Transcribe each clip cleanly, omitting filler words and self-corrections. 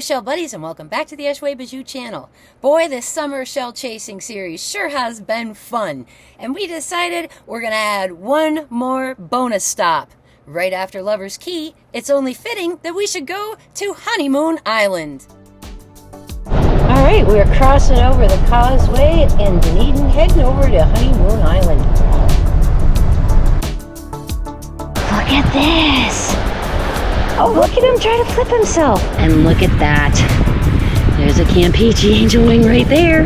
Hello shell buddies and welcome back to the Eshway Bijou channel. Boy, this summer shell chasing series sure has been fun, and we decided we're gonna add one more bonus stop. Right after Lover's Key, it's only fitting that we should go to Honeymoon Island. Alright, we're crossing over the causeway in Dunedin, heading over to Honeymoon Island. Look at this! Oh, look at him trying to flip himself. And look at that. There's a Campeche angel wing right there.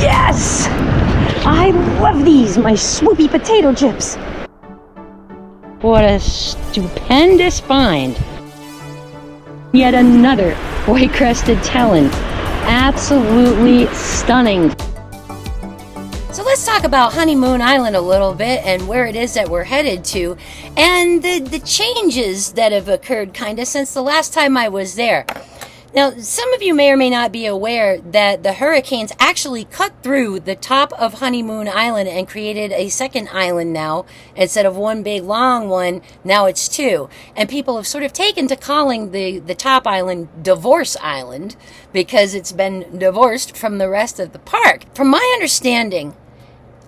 Yes! I love these, my swoopy potato chips. What a stupendous find. Yet another White Crested Tellin. Absolutely stunning. So let's talk about Honeymoon Island a little bit and where it is that we're headed to and the changes that have occurred kind of since the last time I was there. Now, some of you may or may not be aware that the hurricanes actually cut through the top of Honeymoon Island and created a second island now. Instead of one big long one, now it's two. And people have sort of taken to calling the top island Divorce Island because it's been divorced from the rest of the park. From my understanding,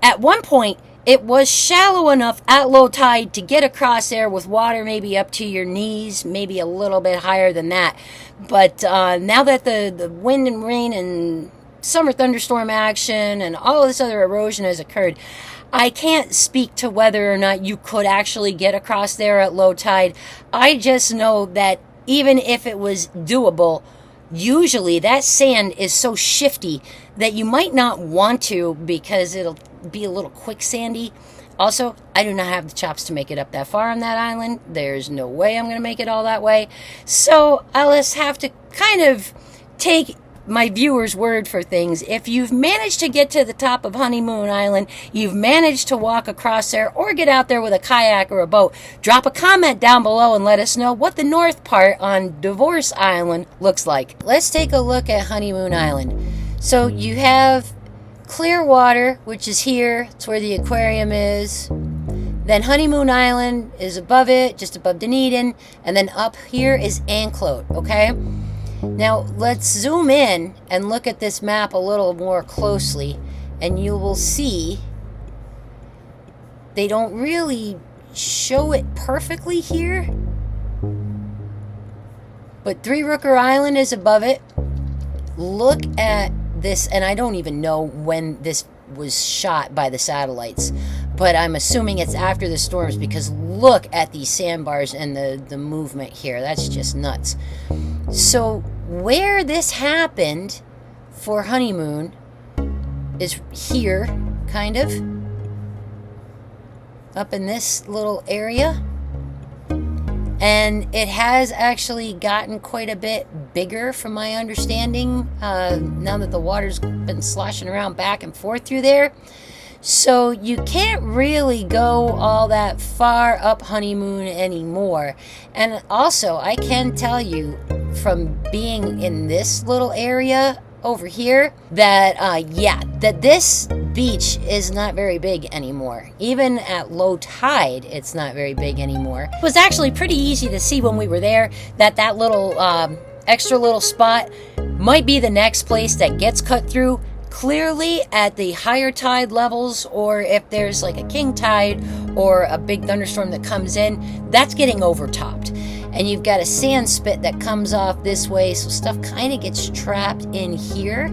at one point, it was shallow enough at low tide to get across there with water maybe up to your knees, maybe a little bit higher than that. But now that the wind and rain and summer thunderstorm action and all this other erosion has occurred, I can't speak to whether or not you could actually get across there at low tide. I just know that even if it was doable, usually that sand is so shifty that you might not want to because it'll be a little quicksandy. Also, I do not have the chops to make it up that far on that island. There's no way I'm going to make it all that way. So I'll just have to kind of take my viewers' word for things. If you've managed to get to the top of Honeymoon Island, you've managed to walk across there or get out there with a kayak or a boat, drop a comment down below and let us know what the north part on Divorce Island looks like. Let's take a look at Honeymoon Island. So you have clear water, which is here. It's where the aquarium is. Then Honeymoon Island is above it, just above Dunedin. And then up here is Anclote, okay? Now, let's zoom in and look at this map a little more closely, and you will see they don't really show it perfectly here, but Three Rooker Island is above it. Look at this, and I don't even know when this was shot by the satellites, but I'm assuming it's after the storms because look at these sandbars and the movement here. That's just nuts. So where this happened for Honeymoon is here, kind of, up in this little area. And it has actually gotten quite a bit bigger from my understanding, now that the water's been sloshing around back and forth through there. So you can't really go all that far up Honeymoon anymore. And also, I can tell you from being in this little area over here that, that this beach is not very big anymore. Even at low tide, it's not very big anymore. It was actually pretty easy to see when we were there that little extra little spot might be the next place that gets cut through. Clearly at the higher tide levels, or if there's like a king tide or a big thunderstorm that comes in, that's getting overtopped. And you've got a sand spit that comes off this way, so stuff kind of gets trapped in here,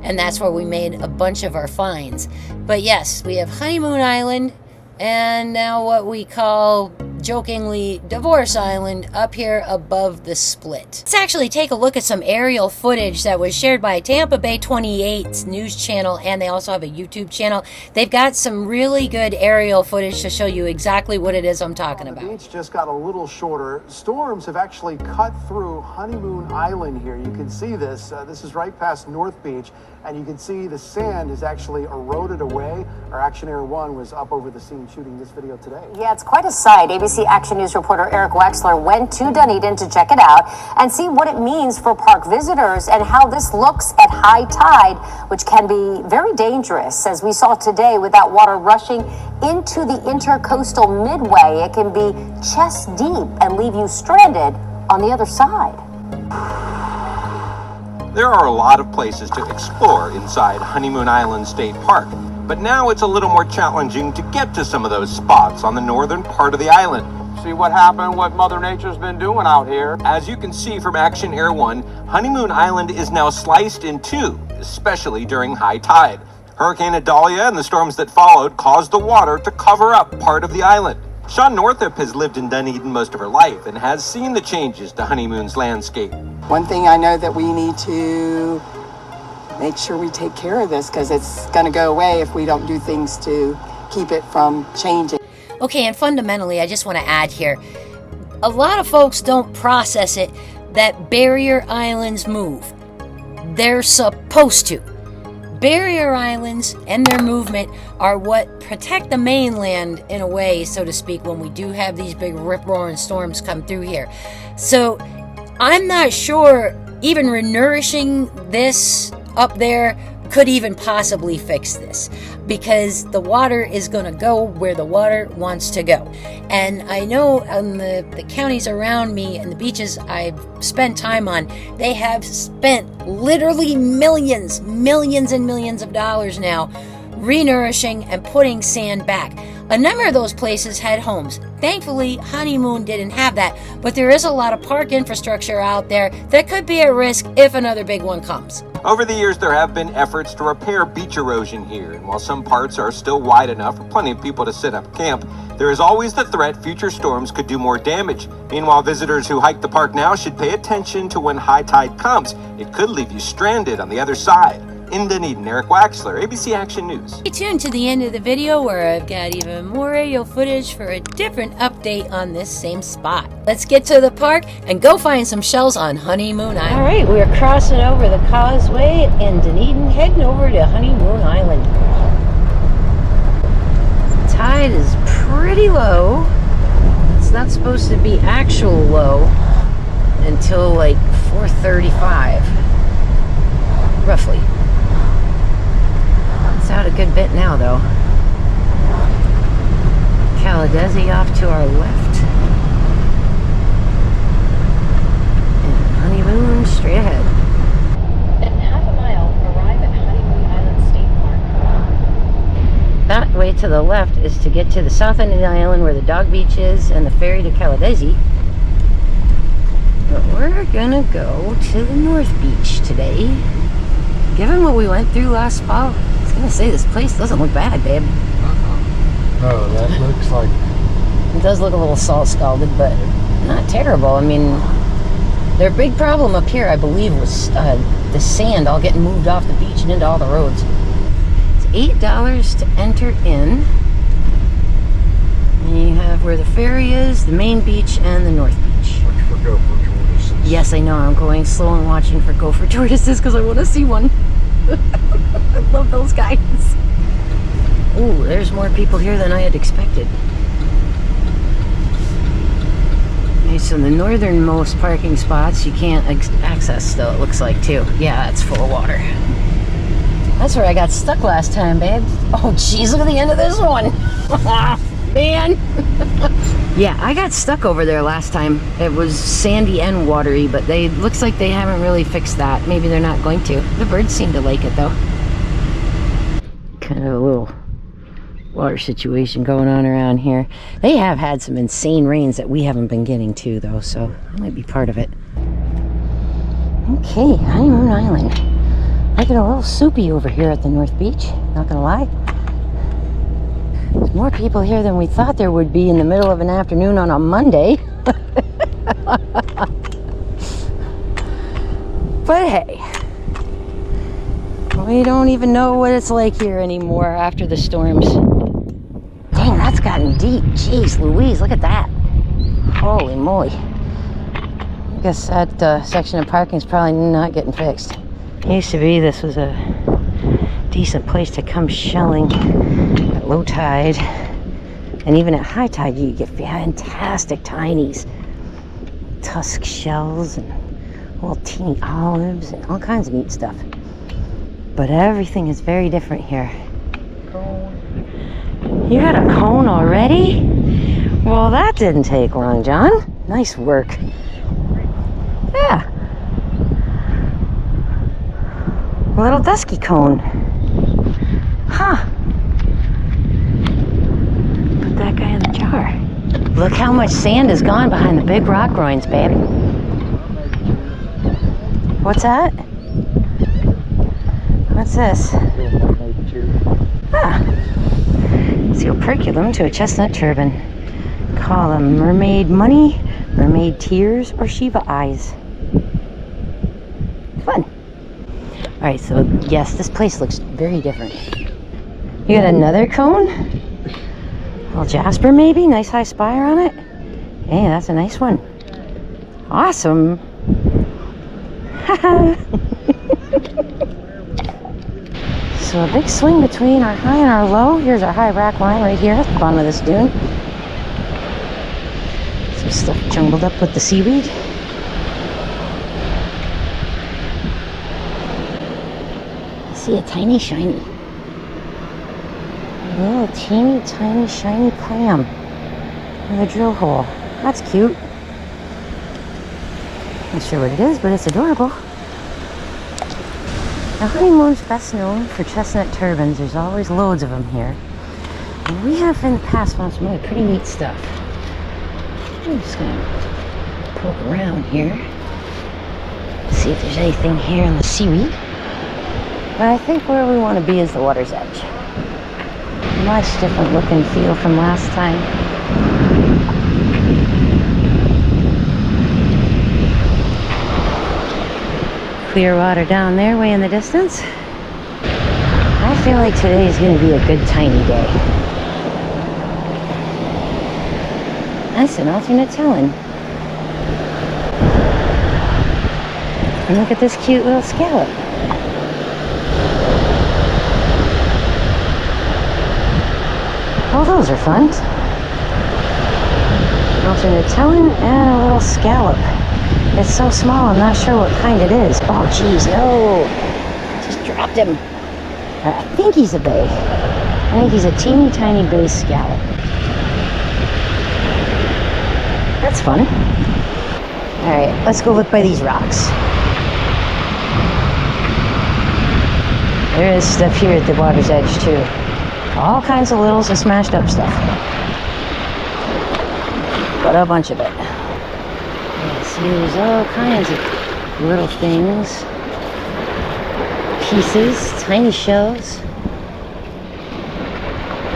and that's where we made a bunch of our finds. But yes, we have Honeymoon Island, and now what we call jokingly Divorce Island up here above the split. Let's actually take a look at some aerial footage that was shared by Tampa Bay 28's news channel, and they also have a YouTube channel. They've got some really good aerial footage to show you exactly what it is I'm talking about. The beach just got a little shorter. Storms have actually cut through Honeymoon Island here. You can see this. This is right past North Beach, and you can see the sand has actually eroded away. Our Action Air 1 was up over the scene shooting this video today. Yeah, it's quite a sight. ABC Action News reporter Eric Wexler went to Dunedin to check it out and see what it means for park visitors and how this looks at high tide, which can be very dangerous. As we saw today, with that water rushing into the intercoastal midway, it can be chest deep and leave you stranded on the other side. There are a lot of places to explore inside Honeymoon Island State Park, but now it's a little more challenging to get to some of those spots on the northern part of the island. See what happened, what Mother Nature's been doing out here. As you can see from Action Air 1, Honeymoon Island is now sliced in two, especially during high tide. Hurricane Idalia and the storms that followed caused the water to cover up part of the island. Sean Northup has lived in Dunedin most of her life and has seen the changes to Honeymoon's landscape. One thing I know that we need to make sure we take care of this, because it's going to go away if we don't do things to keep it from changing. Okay, and fundamentally, I just want to add here, a lot of folks don't process it that barrier islands move. They're supposed to. Barrier islands and their movement are what protect the mainland in a way, so to speak, when we do have these big rip-roaring storms come through here. So I'm not sure even renourishing this up there could even possibly fix this, because the water is going to go where the water wants to go. And I know on the counties around me and the beaches I've spent time on, they have spent literally millions and millions of dollars now renourishing and putting sand back. A number of those places had homes. Thankfully, Honeymoon didn't have that, but there is a lot of park infrastructure out there that could be at risk if another big one comes. Over the years, there have been efforts to repair beach erosion here, and while some parts are still wide enough for plenty of people to set up camp, there is always the threat future storms could do more damage. Meanwhile, visitors who hike the park now should pay attention to when high tide comes. It could leave you stranded on the other side. In Dunedin, Eric Waxler, ABC Action News. Stay tuned to the end of the video where I've got even more radio footage for a different update on this same spot. Let's get to the park and go find some shells on Honeymoon Island. All right, we're crossing over the causeway in Dunedin, heading over to Honeymoon Island. Tide is pretty low. It's not supposed to be actual low until like 4:35, roughly. It's out a good bit now, though. Caladesi off to our left. And Honeymoon straight ahead. In half a mile, arrive at Honeymoon Island State Park. That way to the left is to get to the south end of the island where the dog beach is and the ferry to Caladesi. But we're gonna go to the North Beach today. Given what we went through last fall, I was gonna say this place doesn't look bad, babe. No, that looks like... It does look a little salt scalded, but not terrible. I mean, their big problem up here, I believe, was the sand all getting moved off the beach and into all the roads. It's $8 to enter in. And you have where the ferry is, the main beach, and the North Beach. Watch for gopher tortoises. Yes, I know. I'm going slow and watching for gopher tortoises because I want to see one. I love those guys. Ooh, there's more people here than I had expected. Okay, so the northernmost parking spots you can't access still, it looks like, too. Yeah, it's full of water. That's where I got stuck last time, babe. Oh, jeez, look at the end of this one. Man. Yeah, I got stuck over there last time. It was sandy and watery, but looks like they haven't really fixed that. Maybe they're not going to. The birds seem to like it, though. Kind of a little water situation going on around here. They have had some insane rains that we haven't been getting to, though, so that might be part of it. Okay, Honeymoon Island. Looking a little soupy over here at the North Beach, not gonna lie. There's more people here than we thought there would be in the middle of an afternoon on a Monday. But hey, we don't even know what it's like here anymore after the storms. Dang, that's gotten deep. Jeez Louise, look at that. Holy moly. I guess that section of parking is probably not getting fixed. Used to be this was a decent place to come shelling at low tide. And even at high tide, you get fantastic tinies. Tusk shells and little teeny olives and all kinds of neat stuff. But everything is very different here. You got a cone already? Well, that didn't take long, John. Nice work. Yeah, A little dusky cone. Huh. Put that guy in the jar. Look how much sand is gone behind the big rock groins, babe. What's that? What's this? Ah. Seal perculum to a chestnut turban. Call them mermaid money, mermaid tears, or Shiva eyes. Fun. Alright, so yes, this place looks very different. You got another cone? A little jasper maybe? Nice high spire on it? Hey, that's a nice one. Awesome. So a big swing between our high and our low. Here's our high rack line right here at the bottom of this dune. Some stuff jumbled up with the seaweed. I see a tiny shiny. A little teeny tiny shiny clam with a drill hole. That's cute. Not sure what it is, but it's adorable. Now, Honeymoon's best known for chestnut turbans. There's always loads of them here. And we have in the past found some really pretty neat stuff. I'm just going to poke around here. See if there's anything here in the seaweed. But I think where we want to be is the water's edge. Much different look and feel from last time. Clear water down there, way in the distance. I feel like today is going to be a good tiny day. That's an alternate tellin. And look at this cute little scallop. Oh, those are fun. Alternate tellin and a little scallop. It's so small, I'm not sure what kind it is. Oh, geez, no. Just dropped him. I think he's a bay. I think he's a teeny tiny bay scallop. That's fun. Alright, let's go look by these rocks. There is stuff here at the water's edge, too. All kinds of littles and smashed up stuff. But a bunch of it. See, there's all kinds of little things. Pieces, tiny shells.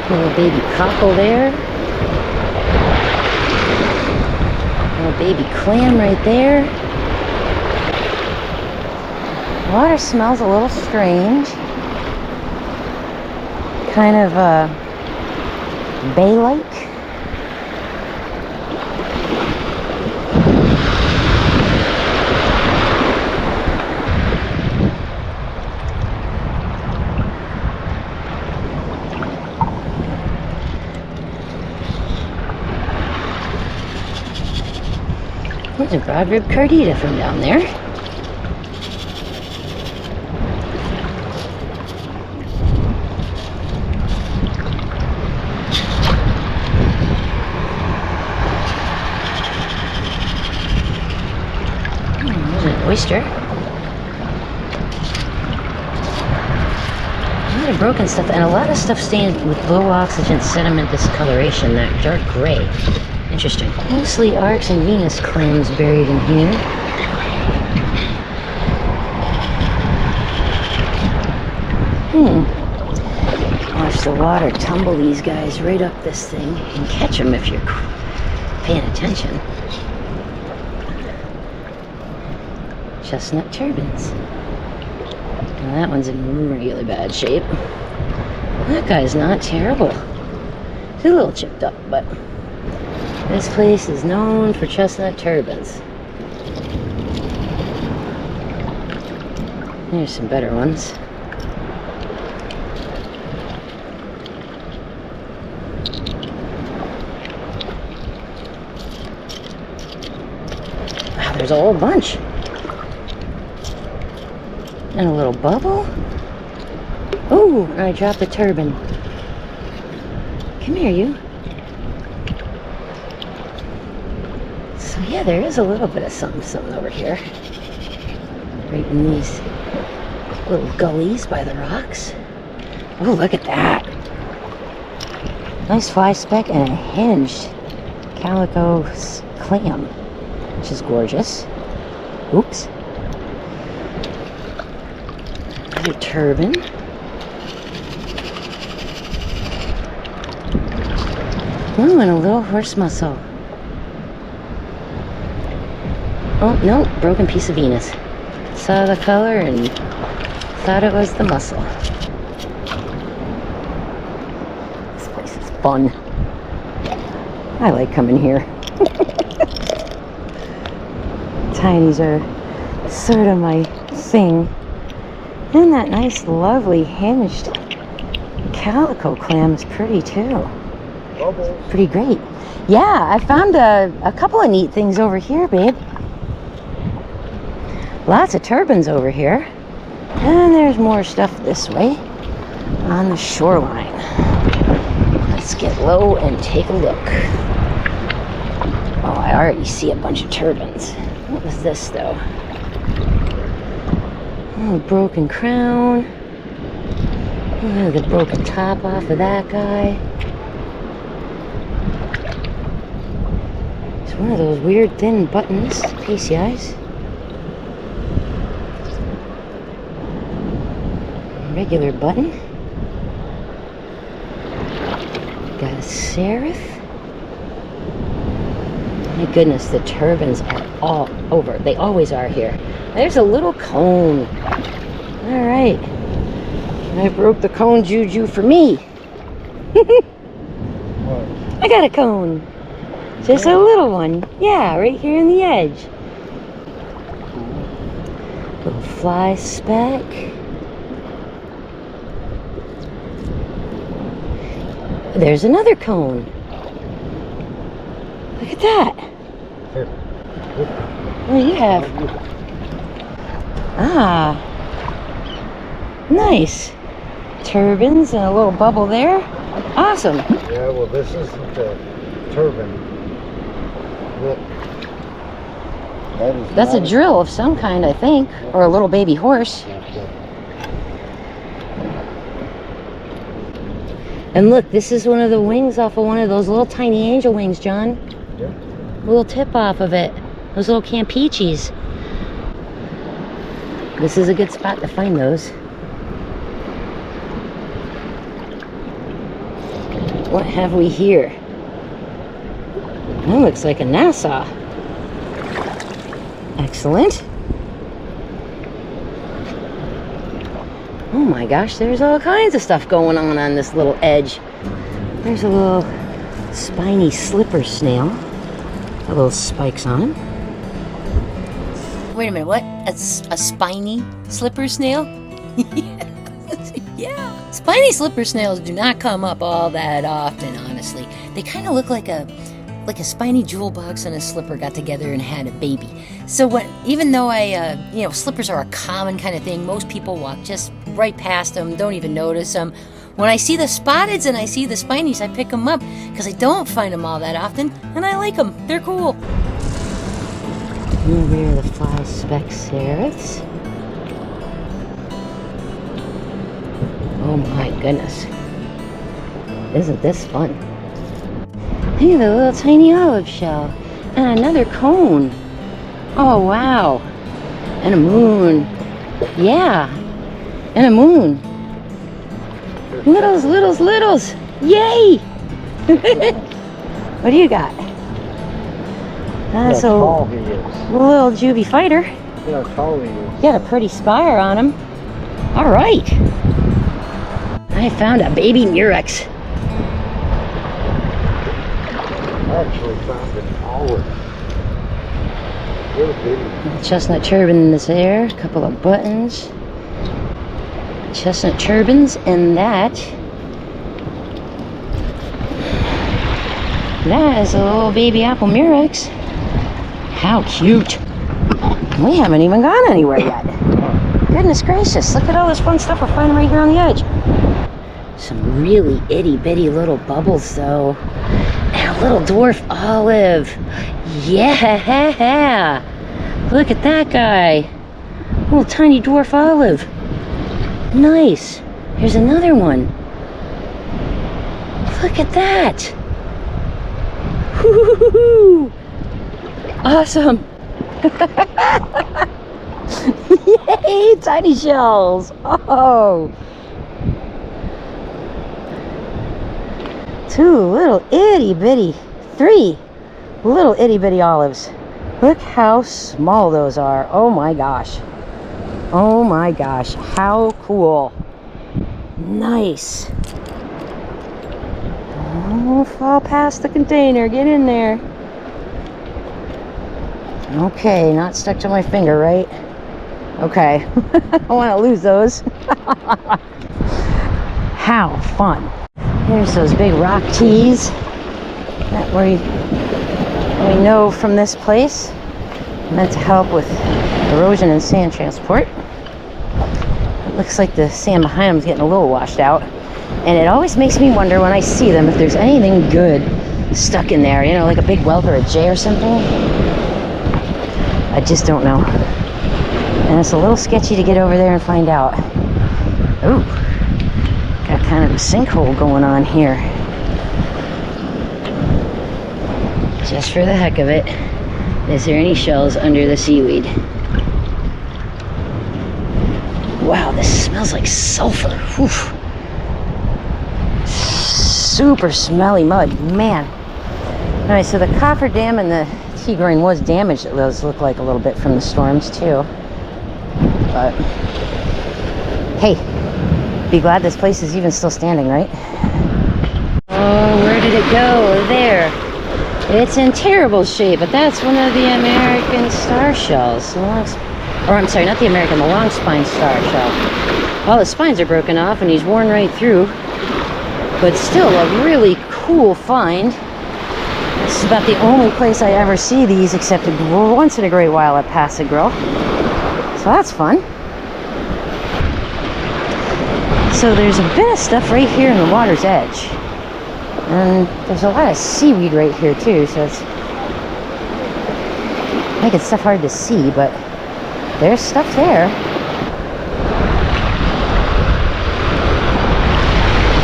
Little baby cockle there. Little baby clam right there. Water smells a little strange. Kind of bay-like. There's a broad-rib cardita from down there. There's an oyster. A lot of broken stuff, and a lot of stuff stained with low oxygen sediment discoloration, that dark gray. Interesting. Mostly Arcs and Venus clams buried in here. Watch the water tumble these guys right up this thing and catch them if you're paying attention. Chestnut turbans. Now that one's in really bad shape. That guy's not terrible. He's a little chipped up, but this place is known for chestnut turbans. There's some better ones. Wow, there's a whole bunch. And a little bubble. Oh, I dropped a turban. Come here, you. So yeah, there is a little bit of something over here. Right in these Little gullies by the rocks. Oh, look at that. Nice fly speck and a hinged calico clam, which is gorgeous. Oops. Another turban. Oh, and a little horse mussel. Oh, no, broken piece of Venus. Saw the color and thought it was the mussel. This place is fun. I like coming here. Tinies are sort of my thing. And that nice, lovely, hinged calico clam is pretty too. Pretty great. Yeah, I found a couple of neat things over here, babe. Lots of turbans over here. And there's more stuff this way on the shoreline. Let's get low and take a look. Oh, I already see a bunch of turbans. What was this, though? Oh, broken crown. Oh, the broken top off of that guy. It's one of those weird thin buttons. Pasty eyes. Regular button. Got a seraph. My goodness, the turbans are all over. They always are here. There's a little cone. All right. I broke the cone juju for me. I got a cone. Just a little one. Yeah, right here in the edge. Little fly speck. There's another cone. Look at that. What do you have? Ah, nice. Turbans and a little bubble there. Awesome. Yeah, well, this isn't a turban. Look. That's a drill of some kind, I think, or a little baby horse. And look, this is one of the wings off of one of those little tiny angel wings, John. Yeah. A little tip off of it. Those little campeches. This is a good spot to find those. What have we here? That looks like a Nassau. Excellent. Oh my gosh, there's all kinds of stuff going on this little edge. There's a little spiny slipper snail. Got little spikes on him. Wait a minute, what? A spiny slipper snail? Yeah. Spiny slipper snails do not come up all that often, honestly. They kind of look like a spiny jewel box and a slipper got together and had a baby. So even though slippers are a common kind of thing, most people walk just right past them, don't even notice them. When I see the spotteds and I see the spinies, I pick them up because I don't find them all that often, and I like them. They're cool. And there are the fly speck seraphs. Oh my goodness. Isn't this fun? Look at the little tiny olive shell. And another cone. Oh wow. And a moon. Yeah. And a moon. Littles. Yay! What do you got? That's a tall he is. little juvie fighter. Look how tall he is. Got a pretty spire on him. All right. I found a baby murex. I actually found an olive. Little bitty. Chestnut turban is there. A couple of buttons. Chestnut turbans, and that is a little baby apple murex. How cute. We haven't even gone anywhere yet. Goodness gracious, look at all this fun stuff we're finding right here on the edge. Some really itty-bitty little bubbles though. And a little dwarf olive. Yeah! Look at that guy. Little tiny dwarf olive. Nice. Here's another one. Look at that. Woo-hoo-hoo-hoo. Awesome. Yay, tiny shells. Oh. Three little itty bitty olives. Look how small those are. Oh my gosh. Oh my gosh. How cool. Nice. Oh, fall past the container. Get in there. Okay, not stuck to my finger, right? Okay. I don't want to lose those. How fun. Here's those big rock tees that we know from this place. Meant to help with erosion and sand transport. It looks like the sand behind them is getting a little washed out. And it always makes me wonder when I see them if there's anything good stuck in there. You know, like a big whelk or a jay or something. I just don't know. And it's a little sketchy to get over there and find out. Ooh. Got kind of a sinkhole going on here. Just for the heck of it, is there any shells under the seaweed? Wow, this smells like sulfur. Whew. Super smelly mud, man. All right, so the cofferdam and the T-groin was damaged. It does look like a little bit from the storms too. But hey, be glad this place is even still standing, right? Oh, where did it go? There. It's in terrible shape, but that's one of the American star shells. Or I'm sorry, not the American, the long spine star shell. All the spines are broken off and he's worn right through. But still a really cool find. This is about the only place I ever see these, except once in a great while at Pass a Grill. So that's fun. So there's a bit of stuff right here in the water's edge. And there's a lot of seaweed right here too, so it's making stuff hard to see, but there's stuff there.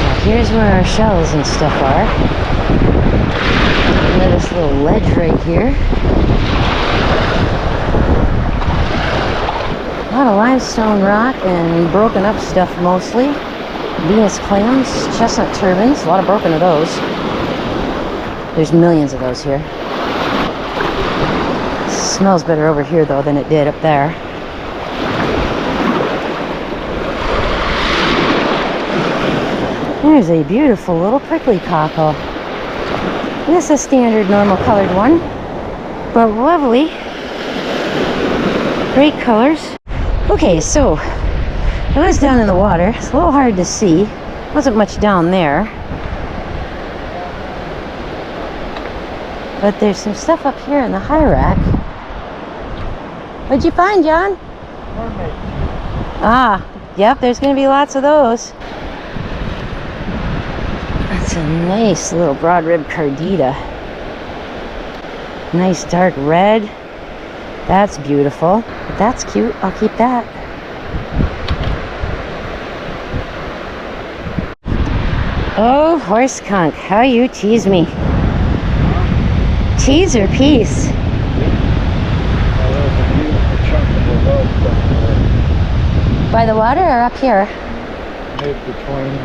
Now here's where our shells and stuff are. And this little ledge right here. A lot of limestone rock and broken up stuff mostly. Venus clams, chestnut turbans, a lot of broken of those. There's millions of those here. It smells better over here though than it did up there. There's a beautiful little prickly cockle. This is a standard normal colored one, but lovely. Great colors. Okay, so I was down in the water. It's a little hard to see. Wasn't much down there. But there's some stuff up here in the high rack. What'd you find, John? Mermaids. Ah, yep, there's going to be lots of those. That's a nice little broad rib cardita. Nice dark red. That's beautiful. But that's cute. I'll keep that. Oh, horse conch, how you tease me. Tease or piece? By the water or up here? Mid between.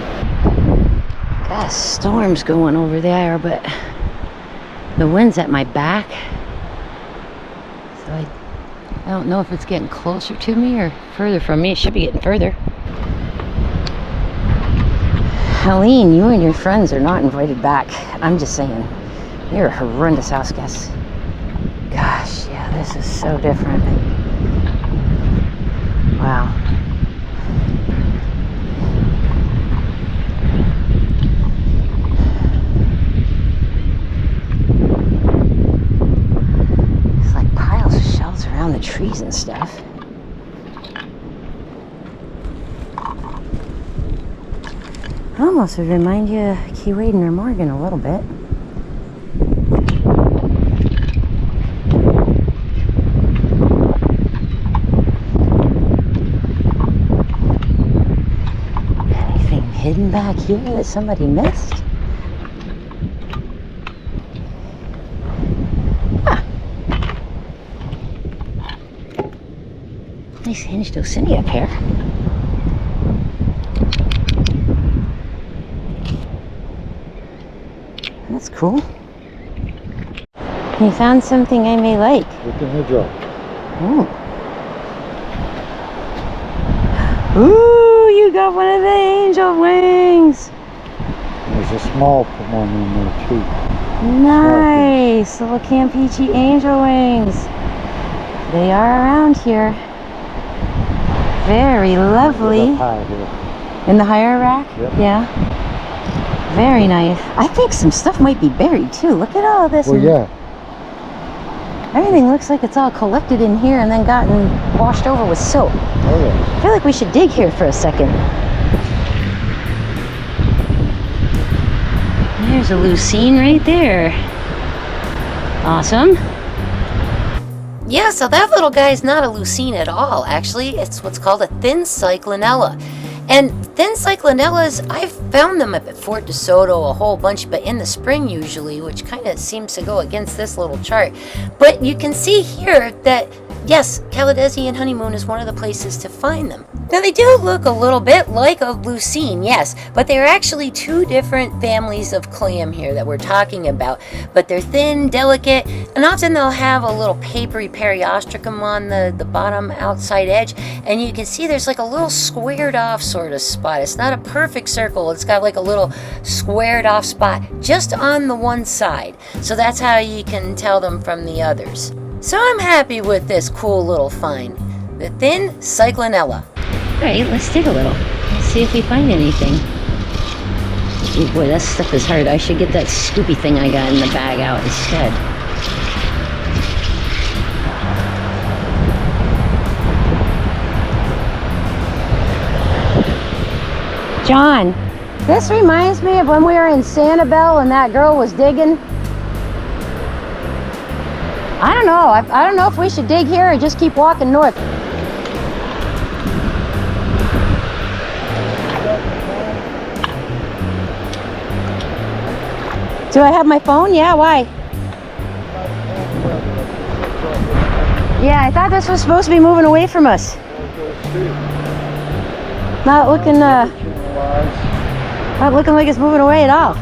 Got storms going over there, but the wind's at my back. So I don't know if it's getting closer to me or further from me. It should be getting further. Helene, you and your friends are not invited back. I'm just saying. You're a horrendous house guest. Gosh, yeah, this is so different. Wow. It's like piles of shells around the trees and stuff. Almost would remind you of Keewaydin or Morgan a little bit. hidden back here that somebody missed? Huh. Nice hinged Osini up here. That's cool. I found something I may like. Look in the jar. Ooh. Ooh, you got one of the angel wings. There's a small one in there too. Nice. Little Campeche angel wings. They are around here. Very lovely. Up high here. In the higher rack? Yep. Yeah. Very nice. I think some stuff might be buried too. Look at all this. Well, yeah. Everything looks like it's all collected in here and then gotten washed over with silt. Oh, yeah. I feel like we should dig here for a second. There's a lucine right there. Awesome. Yeah, so that little guy's not a lucine at all, actually. It's what's called a thin cyclinella. And thin cyclinellas, I've found them up at Fort DeSoto a whole bunch, but in the spring usually, which kind of seems to go against this little chart. But you can see here that, yes, Caladesi and Honeymoon is one of the places to find them. Now they do look a little bit like a lucine, yes, but they're actually two different families of clam here that we're talking about. But they're thin, delicate, and often they'll have a little papery periostracum on the bottom outside edge. And you can see there's like a little squared off sort of spot. It's not a perfect circle, it's got like a little squared off spot just on the one side. So that's how you can tell them from the others. So I'm happy with this cool little find, the thin cyclinella. All right, let's dig a little. Let's see if we find anything. Ooh, boy, that stuff is hard. I should get that scoopy thing I got in the bag out instead. John, this reminds me of when we were in Sanibel and that girl was digging. I don't know. I don't know if we should dig here or just keep walking north. Do I have my phone? Yeah, why? Yeah, I thought this was supposed to be moving away from us. Not looking like it's moving away at all.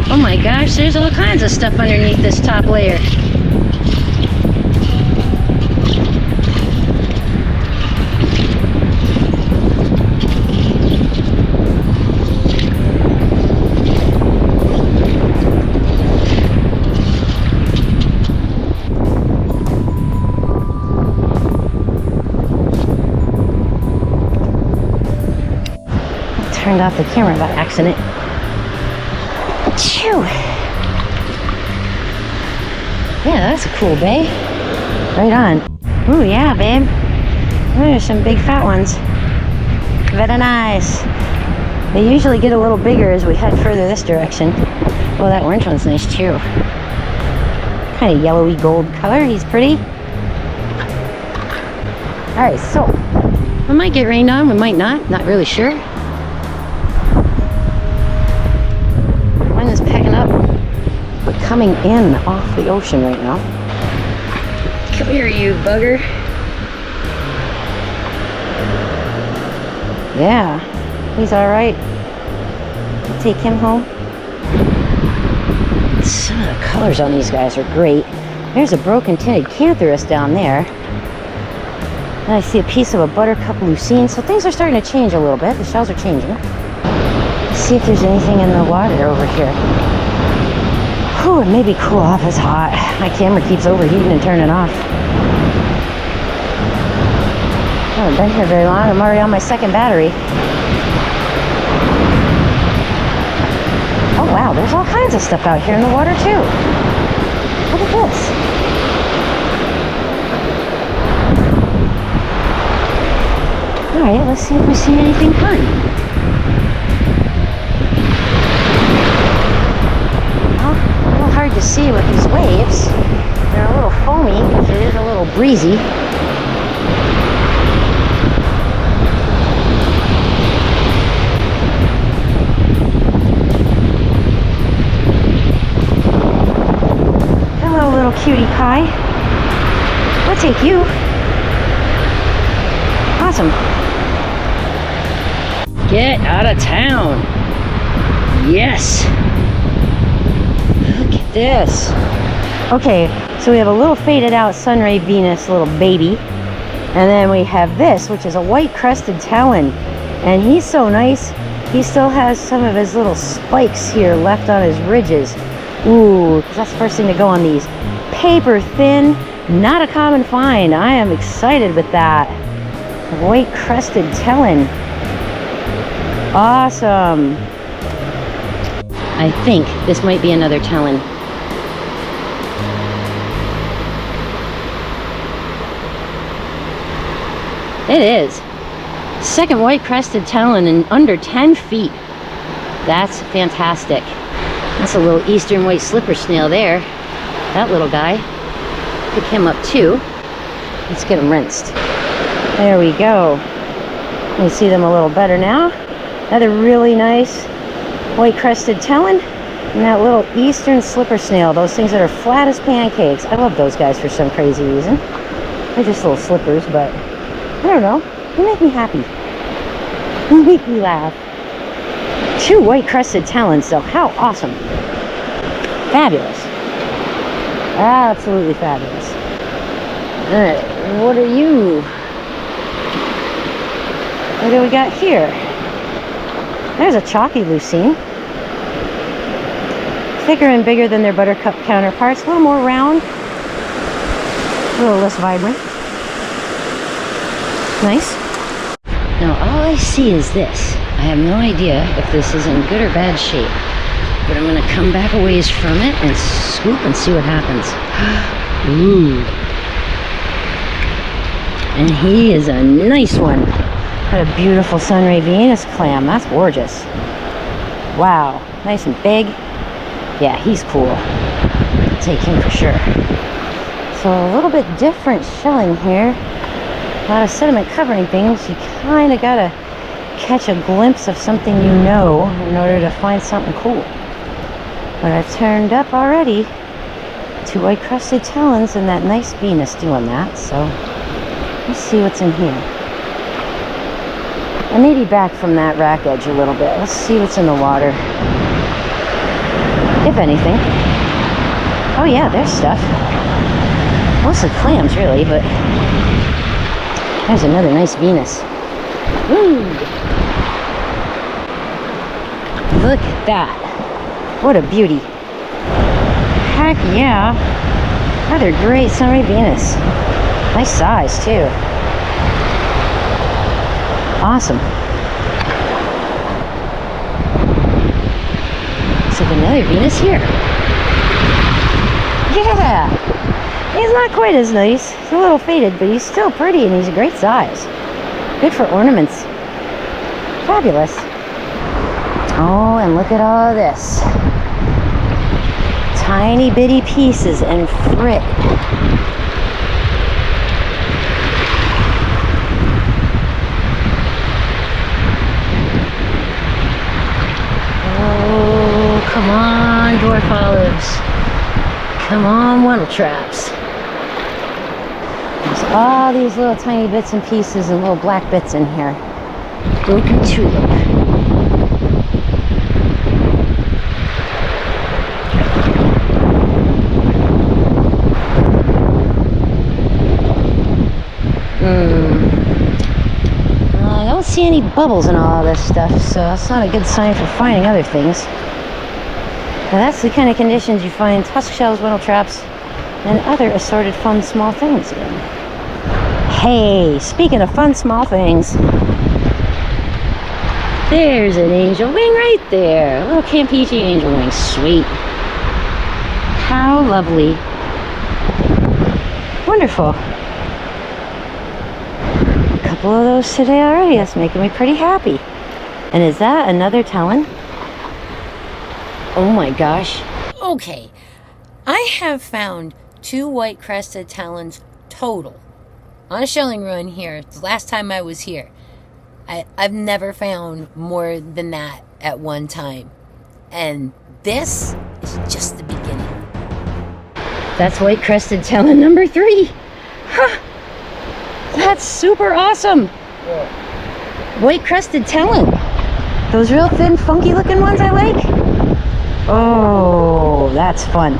Oh my gosh, there's all kinds of stuff underneath this top layer. Turned off the camera by accident. Achoo. Yeah, that's a cool bay. Right on. Ooh, yeah, babe. There's some big fat ones. Very nice. They usually get a little bigger as we head further this direction. Oh, that orange one's nice too. Kind of yellowy gold color. He's pretty. Alright, so we might get rained on, we might not. Not really sure. Wind is picking up, but coming in off the ocean right now. Come here, you bugger. Yeah, he's all right. I'll take him home. Some of the colors on these guys are great. There's a broken tinted cantharus down there. And I see a piece of a buttercup lucine, so things are starting to change a little bit. The shells are changing. Let's see if there's anything in the water over here. Whew, it may be cool off. It's hot. My camera keeps overheating and turning off. I haven't been here very long. I'm already on my second battery. Oh wow, there's all kinds of stuff out here in the water too. Look at this. Alright, let's see if we see anything fun. Well, a little hard to see with these waves. They're a little foamy because it is a little breezy. little cutie pie. We'll take you. Awesome. Get out of town. Yes. Look at this. Okay, so we have a little faded out sunray Venus little baby. And then we have this, which is a white crested Tellin. And he's so nice. He still has some of his little spikes here left on his ridges. Ooh, that's the first thing to go on these. Paper thin, not a common find. I am excited with that. White Crested Tellin. Awesome. I think this might be another Tellin. It is. Second White Crested Tellin in under 10 feet. That's fantastic. That's a little eastern white slipper snail there. That little guy. Pick him up too. Let's get him rinsed. There we go. You can see them a little better now. Another really nice White Crested Tellin. And that little eastern slipper snail. Those things that are flat as pancakes. I love those guys for some crazy reason. They're just little slippers, but I don't know. They make me happy. They make me laugh. 2 White Crested Tellins, though. How awesome. Fabulous. Absolutely fabulous. Alright, what are you? What do we got here? There's a chalky lucine. Thicker and bigger than their buttercup counterparts. A little more round. A little less vibrant. Nice. Now all I see is this. I have no idea if this is in good or bad shape. But I'm going to come back a ways from it and swoop and see what happens. Ooh. And he is a nice one. What a beautiful sunray Venus clam. That's gorgeous. Wow. Nice and big. Yeah, he's cool. I'll take him for sure. So a little bit different shelling here. A lot of sediment covering things. You kind of got to catch a glimpse of something you know in order to find something cool. But I've turned up already 2 White Crested Tellins and that nice Venus doing that. So let's see what's in here. I may be back from that rack edge a little bit. Let's see what's in the water. If anything. Oh yeah, there's stuff. Mostly clams really, but there's another nice Venus. Woo! Look at that. What a beauty. Heck yeah. Another great sunray Venus. Nice size too. Awesome. Looks like another Venus here. Yeah. He's not quite as nice. He's a little faded, but he's still pretty and he's a great size. Good for ornaments. Fabulous. Oh, and look at all this. Tiny bitty pieces and frit. Oh, come on, dwarf olives. Come on, wattle traps. There's all these little tiny bits and pieces and little black bits in here. Broken tulip. I don't see any bubbles in all this stuff, so that's not a good sign for finding other things. Now that's the kind of conditions you find tusk shells, wattle traps, and other assorted fun small things in. Hey, speaking of fun small things, there's an angel wing right there. A little Campeche angel wing. Sweet. How lovely. Wonderful. A couple of those today already. That's making me pretty happy. And is that another Tellin? Oh my gosh. Okay. I have found 2 White Crested Tellins total on a shelling run here. The last time I was here. I've never found more than that at one time. And this is just the beginning. That's White Crested Tellin number 3. Huh. That's super awesome. White Crested Tellin. Those real thin, funky looking ones I like. Oh, that's fun.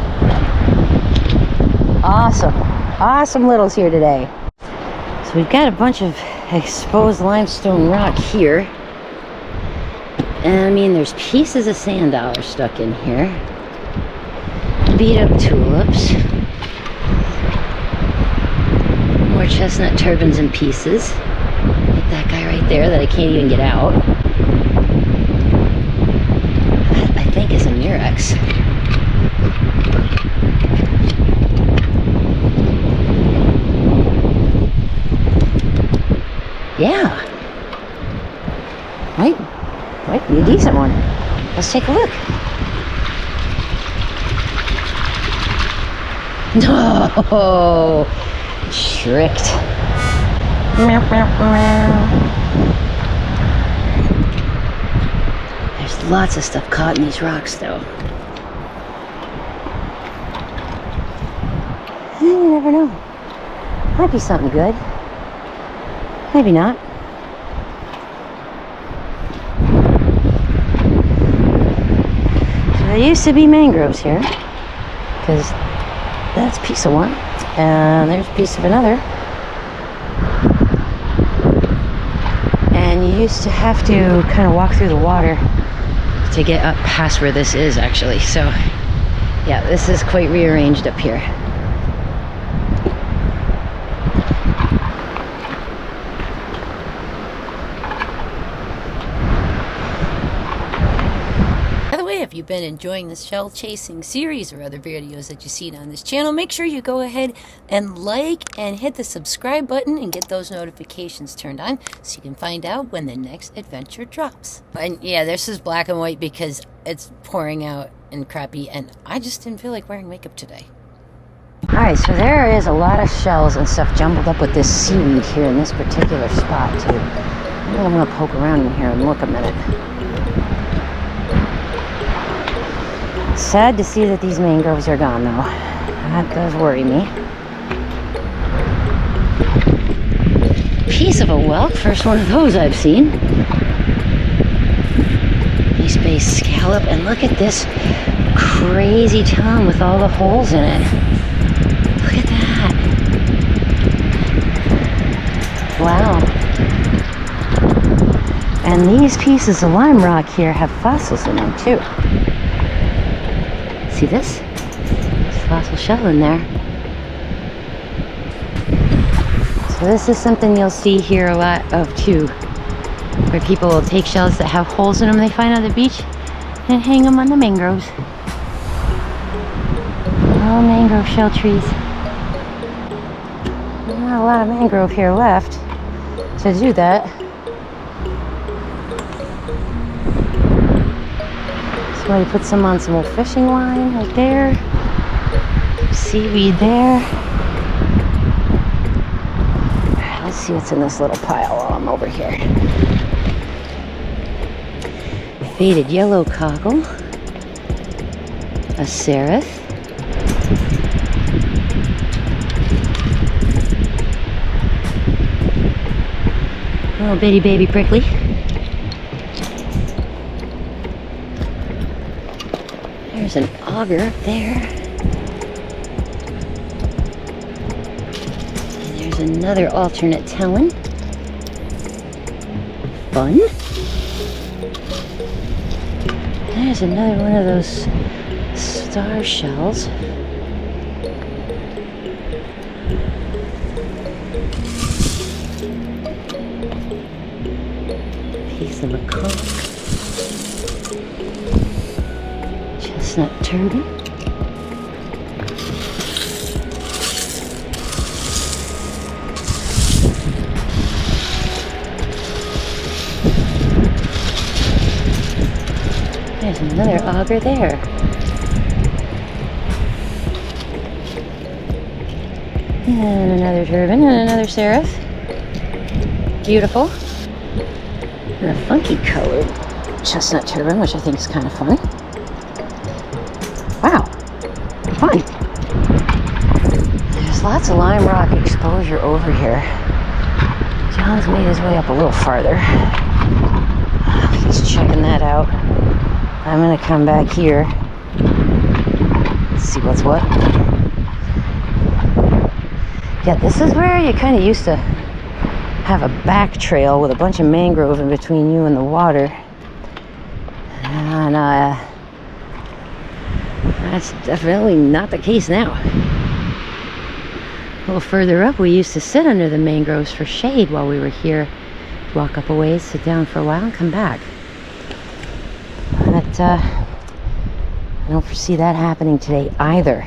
Awesome. Awesome littles here today. So we've got a bunch of exposed limestone rock here. And I mean, there's pieces of sand dollar stuck in here. Beat up tulips. More chestnut turbans in pieces. Like that guy right there that I can't even get out. That, I think, is a murex. Yeah. Might be a decent one. Let's take a look. No, tricked. There's lots of stuff caught in these rocks, though. You never know. Might be something good. Maybe not. So there used to be mangroves here, because that's a piece of one, and there's a piece of another. And you used to have to kind of walk through the water to get up past where this is, actually. So, yeah, this is quite rearranged up here. If you've been enjoying this shell chasing series or other videos that you've seen on this channel, make sure you go ahead and like and hit the subscribe button and get those notifications turned on so you can find out when the next adventure drops. And yeah, this is black and white because it's pouring out and crappy, and I just didn't feel like wearing makeup today. Alright, so there is a lot of shells and stuff jumbled up with this seaweed here in this particular spot too. I'm going to poke around in here and look a minute. Sad to see that these mangroves are gone, though. That does worry me. Piece of a whelk, first one of those I've seen. Nice base scallop, and look at this crazy tongue with all the holes in it. Look at that. Wow. And these pieces of lime rock here have fossils in them, too. See this? There's a fossil shell in there. So this is something you'll see here a lot of too, where people will take shells that have holes in them they find on the beach and hang them on the mangroves. Oh, mangrove shell trees. Not a lot of mangrove here left to do that. So I put some on some old fishing line right there. Seaweed there. Alright, let's see what's in this little pile while I'm over here. Faded yellow cockle. A seraph. Little bitty baby prickly. There's an auger up there. And there's another alternate tellin. Fun. There's another one of those star shells. Piece of a conch. Chestnut turban. There's another auger there. And another turban and another seraph. Beautiful. And a funky colored chestnut turban, which I think is kind of fun. Wow, fun. lots of lime rock exposure over here. John's made his way up a little farther. He's checking that out. I'm gonna come back here. Let's see what's what. Yeah, this is where you kind of used to have a back trail with a bunch of mangrove in between you and the water. And that's definitely not the case now. A little further up, we used to sit under the mangroves for shade while we were here. Walk up a ways, sit down for a while, and come back. But I don't foresee that happening today either.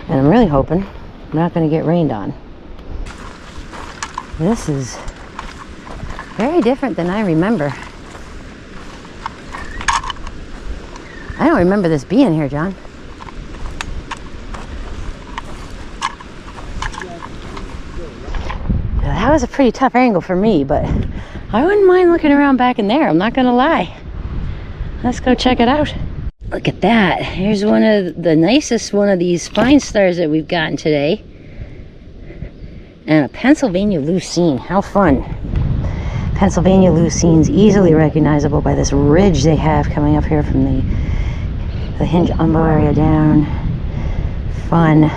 And I'm really hoping I'm not going to get rained on. This is very different than I remember. I don't remember this being here, John. That was a pretty tough angle for me, but I wouldn't mind looking around back in there. I'm not gonna lie. Let's go check it out. Look at that. Here's one of the nicest one of these spine stars that we've gotten today. And a Pennsylvania lucine. How fun. Pennsylvania lucines easily recognizable by this ridge they have coming up here from the hinge umbo area down. Fun.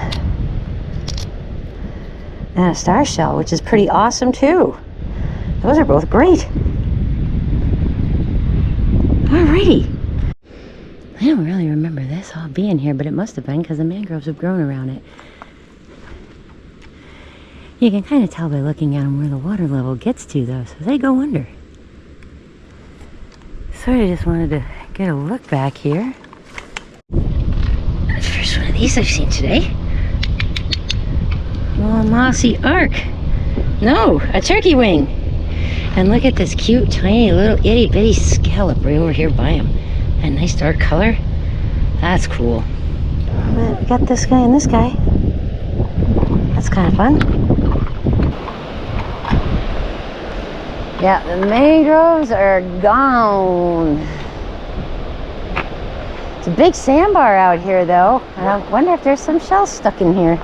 And a star shell, which is pretty awesome too. Those are both great. Alrighty. I don't really remember this all being here, but it must have been because the mangroves have grown around it. You can kind of tell by looking at them where the water level gets to though, so they go under. Sort of just wanted to get a look back here. That's the first one of these I've seen today. Little mossy arc. No, a turkey wing. And look at this cute, tiny, little itty bitty scallop right over here by him. That nice dark color. That's cool. But we got this guy and this guy. That's kind of fun. Yeah, the mangroves are gone. It's a big sandbar out here though. I wonder if there's some shells stuck in here.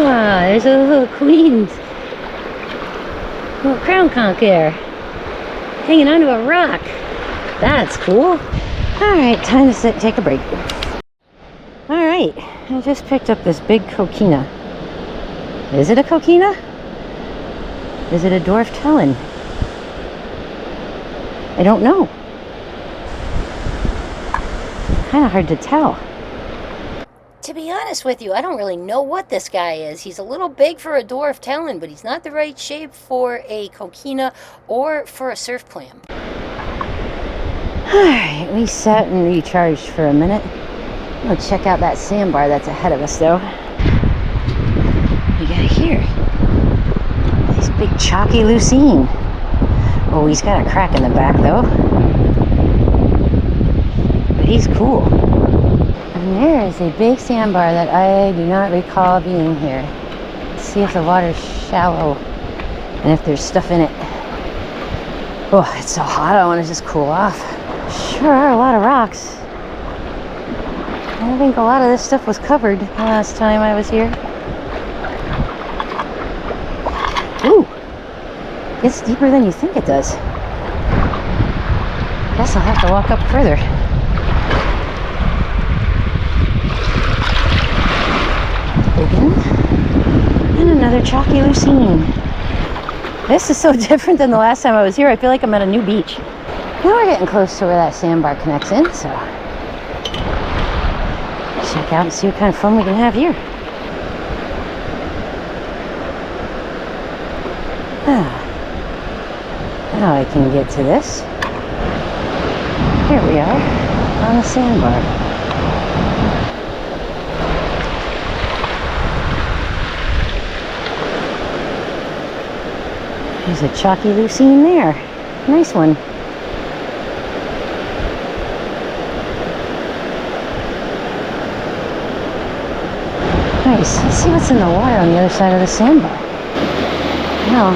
Ah, there's a little queen, little crown conch there, hanging onto a rock. That's cool. All right, time to sit and take a break. All right, I just picked up this big coquina. Is it a coquina? Is it a dwarf tellin? I don't know. Kind of hard to tell. To be honest with you, I don't really know what this guy is. He's a little big for a dwarf tellin, but he's not the right shape for a coquina or for a surf clam. Alright, we sat and recharged for a minute. We'll check out that sandbar that's ahead of us though. We got here. This big chalky lucine. Oh, he's got a crack in the back though. But he's cool. And there is a big sandbar that I do not recall being here. Let's see if the water's shallow and if there's stuff in it. Oh, it's so hot, I want to just cool off. Sure are a lot of rocks. I think a lot of this stuff was covered the last time I was here. Ooh, it's deeper than you think it does. Guess I'll have to walk up further. And another chalky lucine. This is so different than the last time I was here. I feel like I'm at a new beach. Now we're getting close to where that sandbar connects in, so check out and see what kind of fun we can have here. Now I can get to this. Here we are on the sandbar. There's a chalky lucine there. Nice one. Nice. Let's see what's in the water on the other side of the sandbar. Well,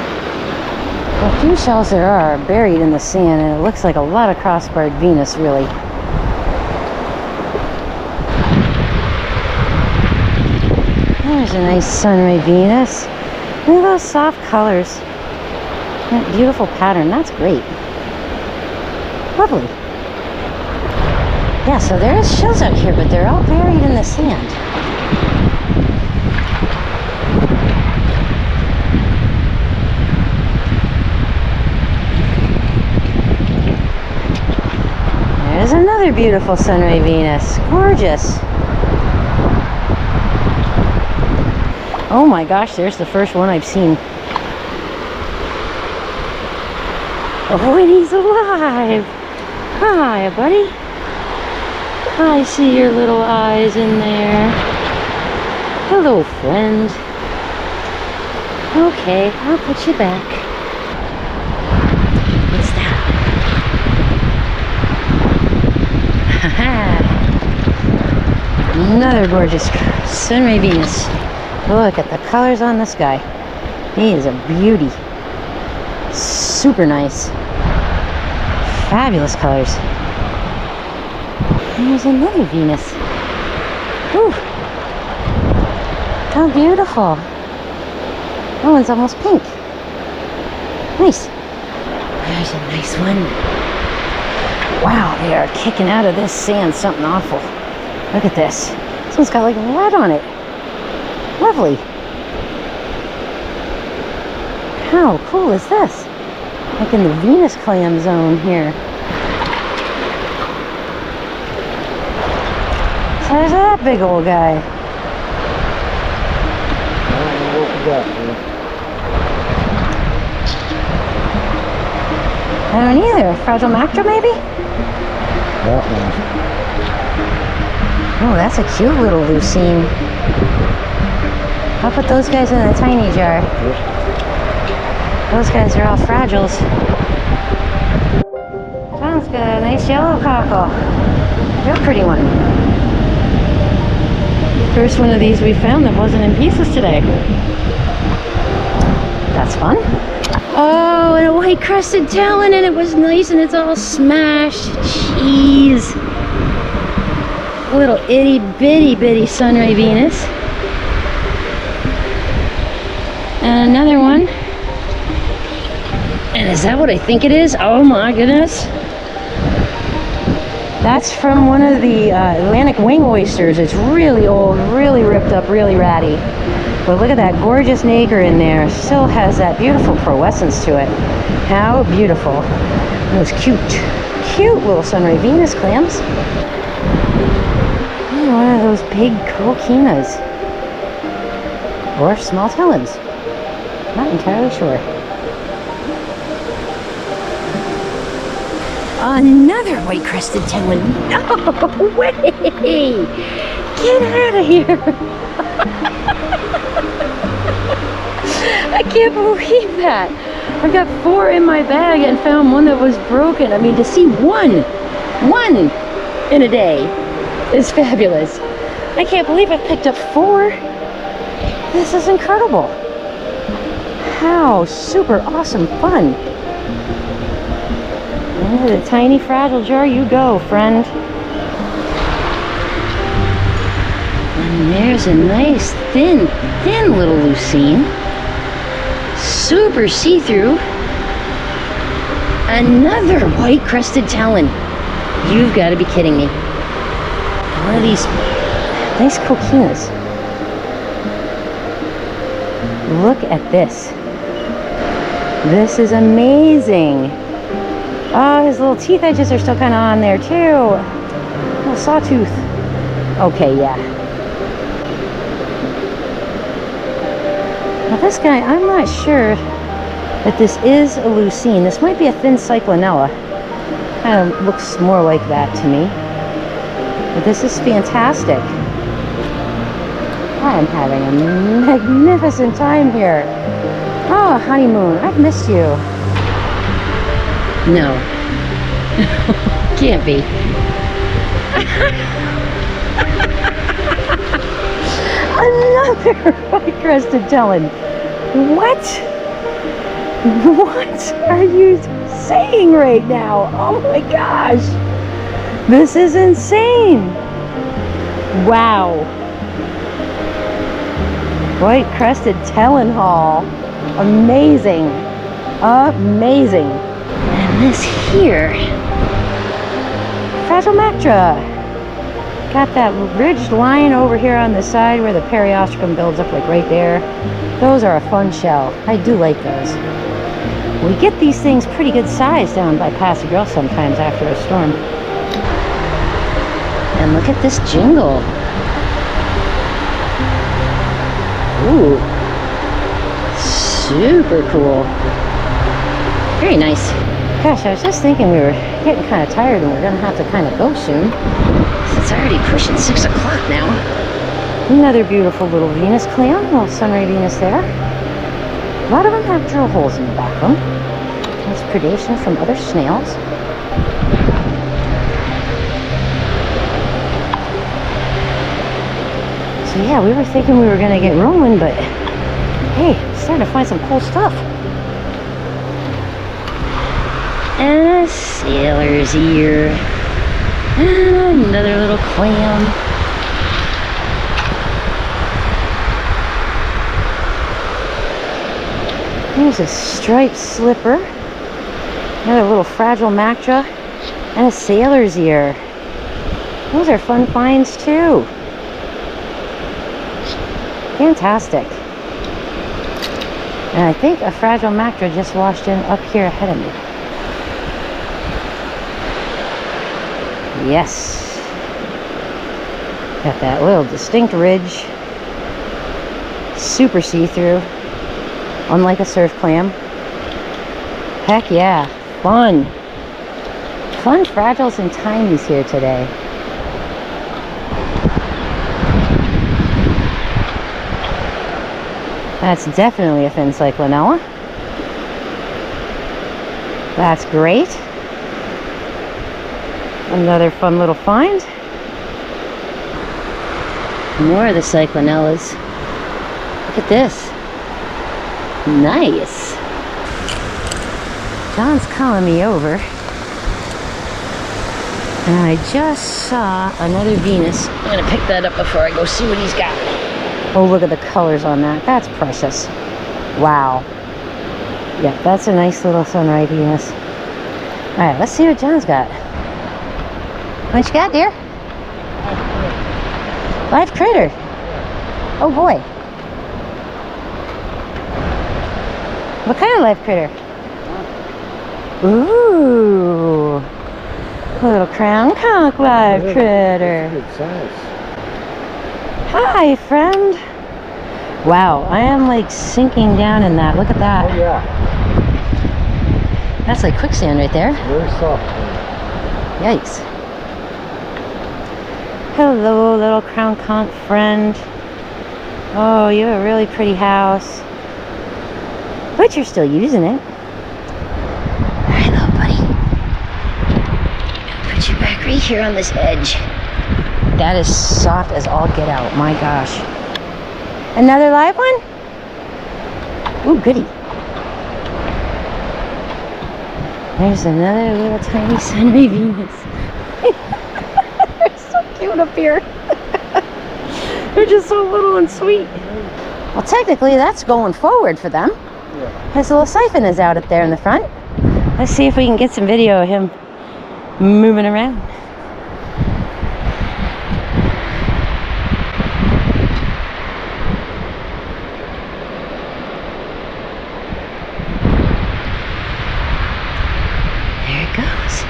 the few shells there are buried in the sand, and it looks like a lot of crossbarred Venus, really. There's a nice sunray Venus. Look at those soft colors. That beautiful pattern. That's great. Lovely. Yeah, so there's shells out here, but they're all buried in the sand. There's another beautiful sunray Venus. Gorgeous. Oh my gosh, there's the first one I've seen. Oh, and he's alive. Hi, buddy. I see your little eyes in there. Hello, friend. Okay, I'll put you back. What's that? Another gorgeous sunray Venus. Look at the colors on this guy. He is a beauty. Super nice. Fabulous colors. There's another Venus. Whew. How beautiful. That one's almost pink. Nice. There's a nice one. Wow, they are kicking out of this sand something awful. Look at this. This one's got like red on it. Lovely. How cool is this? Like in the Venus clam zone here. So there's that big old guy. I don't know what we got here. I don't either. Fragile macro maybe? That one. Oh, that's a cute little lucine. I'll put those guys in a tiny jar. Those guys are all fragiles. John's got a nice yellow cockle. Real pretty one. First one of these we found that wasn't in pieces today. That's fun. Oh, and a white crested tellin, and it was nice and it's all smashed. Jeez. A little itty bitty sunray Venus. And another one. And is that what I think it is? Oh my goodness. That's from one of the Atlantic wing oysters. It's really old, really ripped up, really ratty. But look at that gorgeous nacre in there. Still has that beautiful pearlescence to it. How beautiful. Those cute little sunray Venus clams. And one of those big coquinas. Or small tellins. Not entirely sure. Another white crested tellin. No way! Get out of here! I can't believe that. I got 4 in my bag and found one that was broken. I mean, to see one in a day is fabulous. I can't believe I picked up 4. This is incredible. How super awesome fun. Into the tiny fragile jar you go, friend. And there's a nice thin little lucine. Super see-through. Another white crested tellin. You've got to be kidding me. One of these nice coquinas. Look at this. This is amazing. Oh, his little teeth edges are still kind of on there too. Little sawtooth. Okay, yeah. Now this guy, I'm not sure that this is a lucine. This might be a thin cyclinella. Kind of looks more like that to me. But this is fantastic. I'm having a magnificent time here. Oh, honeymoon, I've missed you. No. Can't be. Another white crested tellin. What? What are you saying right now? Oh my gosh. This is insane. Wow. White Crested Tellin Hall. Amazing. Amazing. And this here, Fragile Mactra. Got that ridged line over here on the side where the periostracum builds up, like right there. Those are a fun shell. I do like those. We get these things pretty good size down by Paso Grill sometimes after a storm. And look at this jingle. Ooh. Super cool. Very nice. Gosh, I was just thinking we were getting kind of tired and we're going to have to kind of go soon. It's already pushing 6 o'clock now. Another beautiful little Venus clam, little sunray Venus there. A lot of them have drill holes in the back of them. That's predation from other snails. So yeah, we were thinking we were going to get rolling, but hey, starting to find some cool stuff. And a sailor's ear. And another little clam. Here's a striped slipper. Another little fragile mactra. And a sailor's ear. Those are fun finds too. Fantastic. And I think a fragile mactra just washed in up here ahead of me. Yes. Got that little distinct ridge. Super see-through. Unlike a surf clam. Heck yeah. Fun. Fun fragiles and tinies here today. That's definitely a fin cyclonella. That's great. Another fun little find. More of the cyclonellas. Look at this. Nice. John's calling me over. And I just saw another Venus. I'm going to pick that up before I go see what he's got. Oh, look at the colors on that. That's precious. Wow. Yeah, that's a nice little sunrise Venus. Alright, let's see what John's got. What you got, dear? Live critter. Oh boy. What kind of live critter? Ooh. A little crown conch live critter. Good size. Hi, friend. Wow, I am like sinking down in that. Look at that. Oh yeah. That's like quicksand right there. Very soft. Yikes. Hello, little crown conch friend. Oh, you have a really pretty house. But you're still using it. Alright, little buddy. I'll put you back right here on this edge. That is soft as all get out. My gosh. Another live one? Ooh, goody. There's another little tiny sunray Venus. They're so cute up here. They're just so little and sweet. Well, technically, that's going forward for them. Yeah. His little siphon is out up there in the front. Let's see if we can get some video of him moving around. There it goes.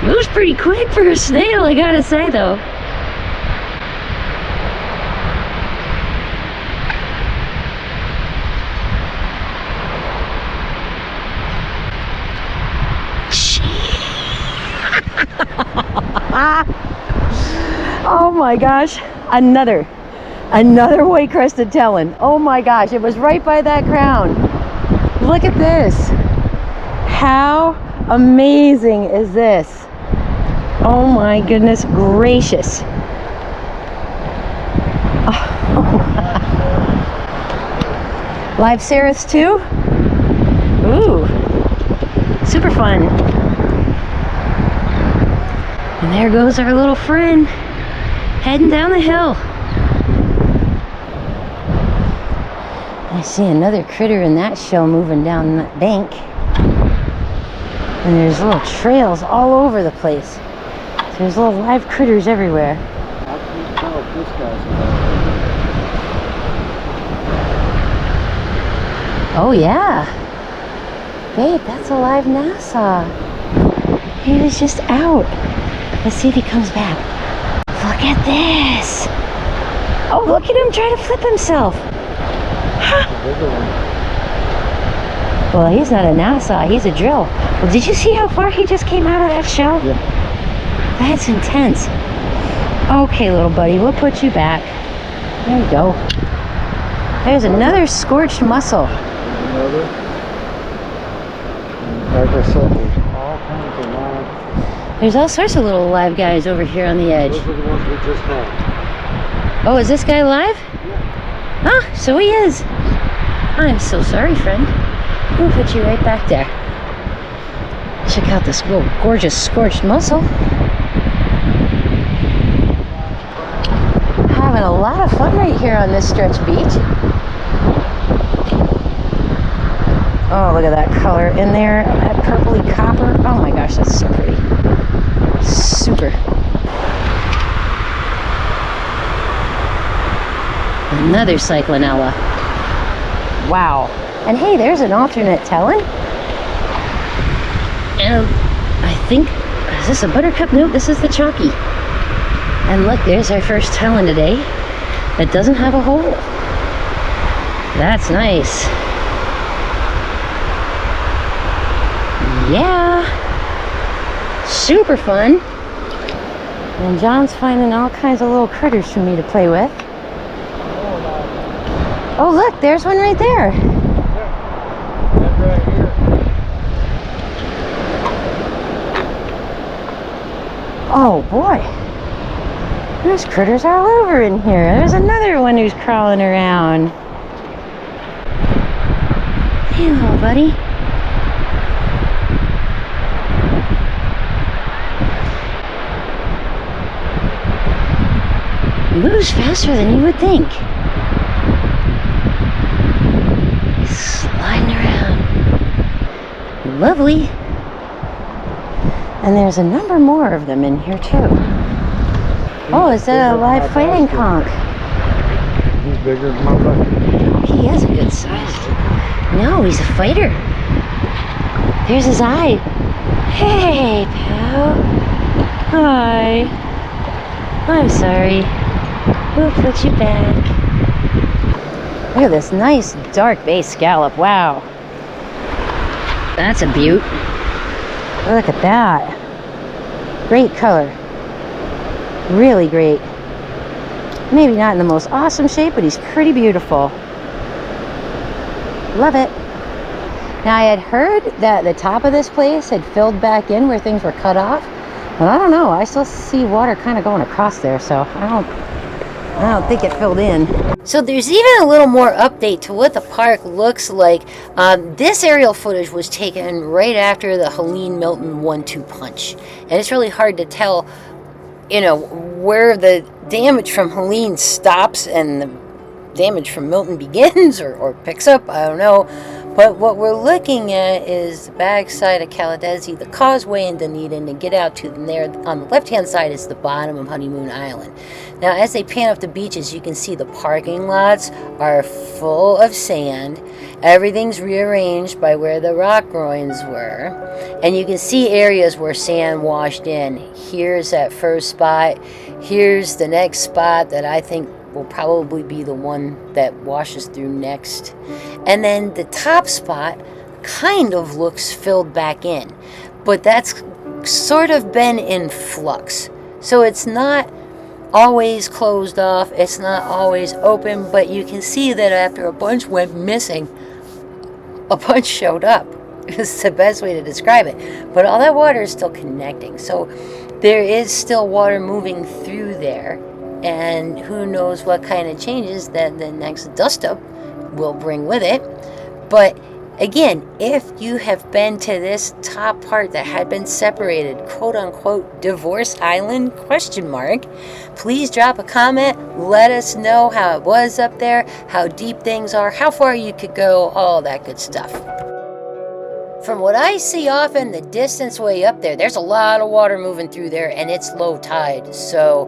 Moves pretty quick for a snail, I gotta say though. Oh my gosh, another white crested tellin. Oh my gosh, it was right by that crown. Look at this. How amazing is this? Oh my goodness gracious. Live Ceriths too? Ooh, super fun. And there goes our little friend, heading down the hill. I see another critter in that shell moving down that bank. And there's little trails all over the place. So there's little live critters everywhere. How can you tell if this guy's alive? Oh yeah. Babe, that's a live Nassau. He was just out. Let's see if he comes back. Look at this. Oh, look at him trying to flip himself. Well, he's not a Nassau, he's a drill. Well, did you see how far he just came out of that shell? Yeah. That's intense. Okay, little buddy, we'll put you back. There you go. There's another scorched mussel. Another. Like I said, there's all kinds of live. There's all sorts of little live guys over here on the edge. Those are the ones we just had. Oh, is this guy live? Yeah. Ah, so he is. I'm so sorry, friend. We'll put you right back there. Check out this little gorgeous scorched mussel. Having a lot of fun right here on this stretch beach. Oh, look at that color in there, that purpley copper. Oh my gosh, that's so pretty. Super. Another cyclinella. Wow. And hey, there's an alternate tellin. And I think, is this a buttercup? Nope, this is the chalky. And look, there's our first tellin today that doesn't have a hole. That's nice. Yeah. Super fun. And John's finding all kinds of little critters for me to play with. Oh, look, there's one right there. That right here. Oh boy, there's critters all over in here. There's another one who's crawling around. Hey, little buddy. He moves faster than you would think. He's sliding around. Lovely. And there's a number more of them in here too. Oh, is that a live fighting conch? He's bigger than my bucket. He is a good size. No, he's a fighter. There's his eye. Hey, pal. Hi. I'm sorry. We'll put you back. Look at this nice dark bay scallop. Wow. That's a beaut. Look at that. Great color. Really great. Maybe not in the most awesome shape, but he's pretty beautiful. Love it. Now, I had heard that the top of this place had filled back in where things were cut off. But I don't know. I still see water kind of going across there, so I don't think it filled in. So there's even a little more update to what the park looks like. This aerial footage was taken right after the Helene Milton 1-2 punch. And it's really hard to tell, you know, where the damage from Helene stops and the damage from Milton begins or picks up. I don't know. But what we're looking at is the backside of Caladesi, the causeway in Dunedin, to get out to there. On the left-hand side is the bottom of Honeymoon Island. Now, as they pan up the beaches, you can see the parking lots are full of sand. Everything's rearranged by where the rock groins were. And you can see areas where sand washed in. Here's that first spot. Here's the next spot that I think will probably be the one that washes through next. And then the top spot kind of looks filled back in, but that's sort of been in flux. So it's not always closed off, it's not always open, but you can see that after a bunch went missing, a bunch showed up. It's the best way to describe it. But all that water is still connecting. So there is still water moving through there. and who knows what kind of changes that the next dust up will bring with it. But again, if you have been to this top part that had been separated, quote unquote, divorce island, question mark, please drop a comment. Let us know how it was up there, how deep things are, how far you could go, all that good stuff. From what I see off in the distance way up there, there's a lot of water moving through there, and it's low tide. So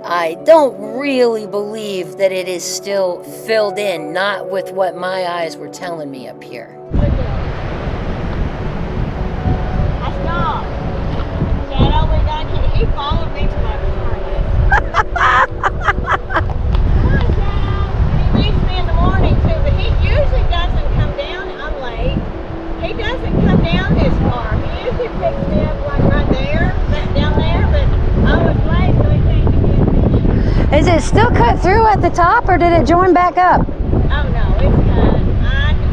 I don't really believe that it is still filled in, not with what my eyes were telling me up here. I stopped. Said, oh, we gotta keep. He followed me to my car. Come on, Dad. And he meets me in the morning too, but he usually doesn't come down. I'm late. He doesn't come down this far. He usually picks me up like right there, back down there, but I was late, so he came to get me. Is it still cut through at the top, or did it join back up? Oh no, it's cut.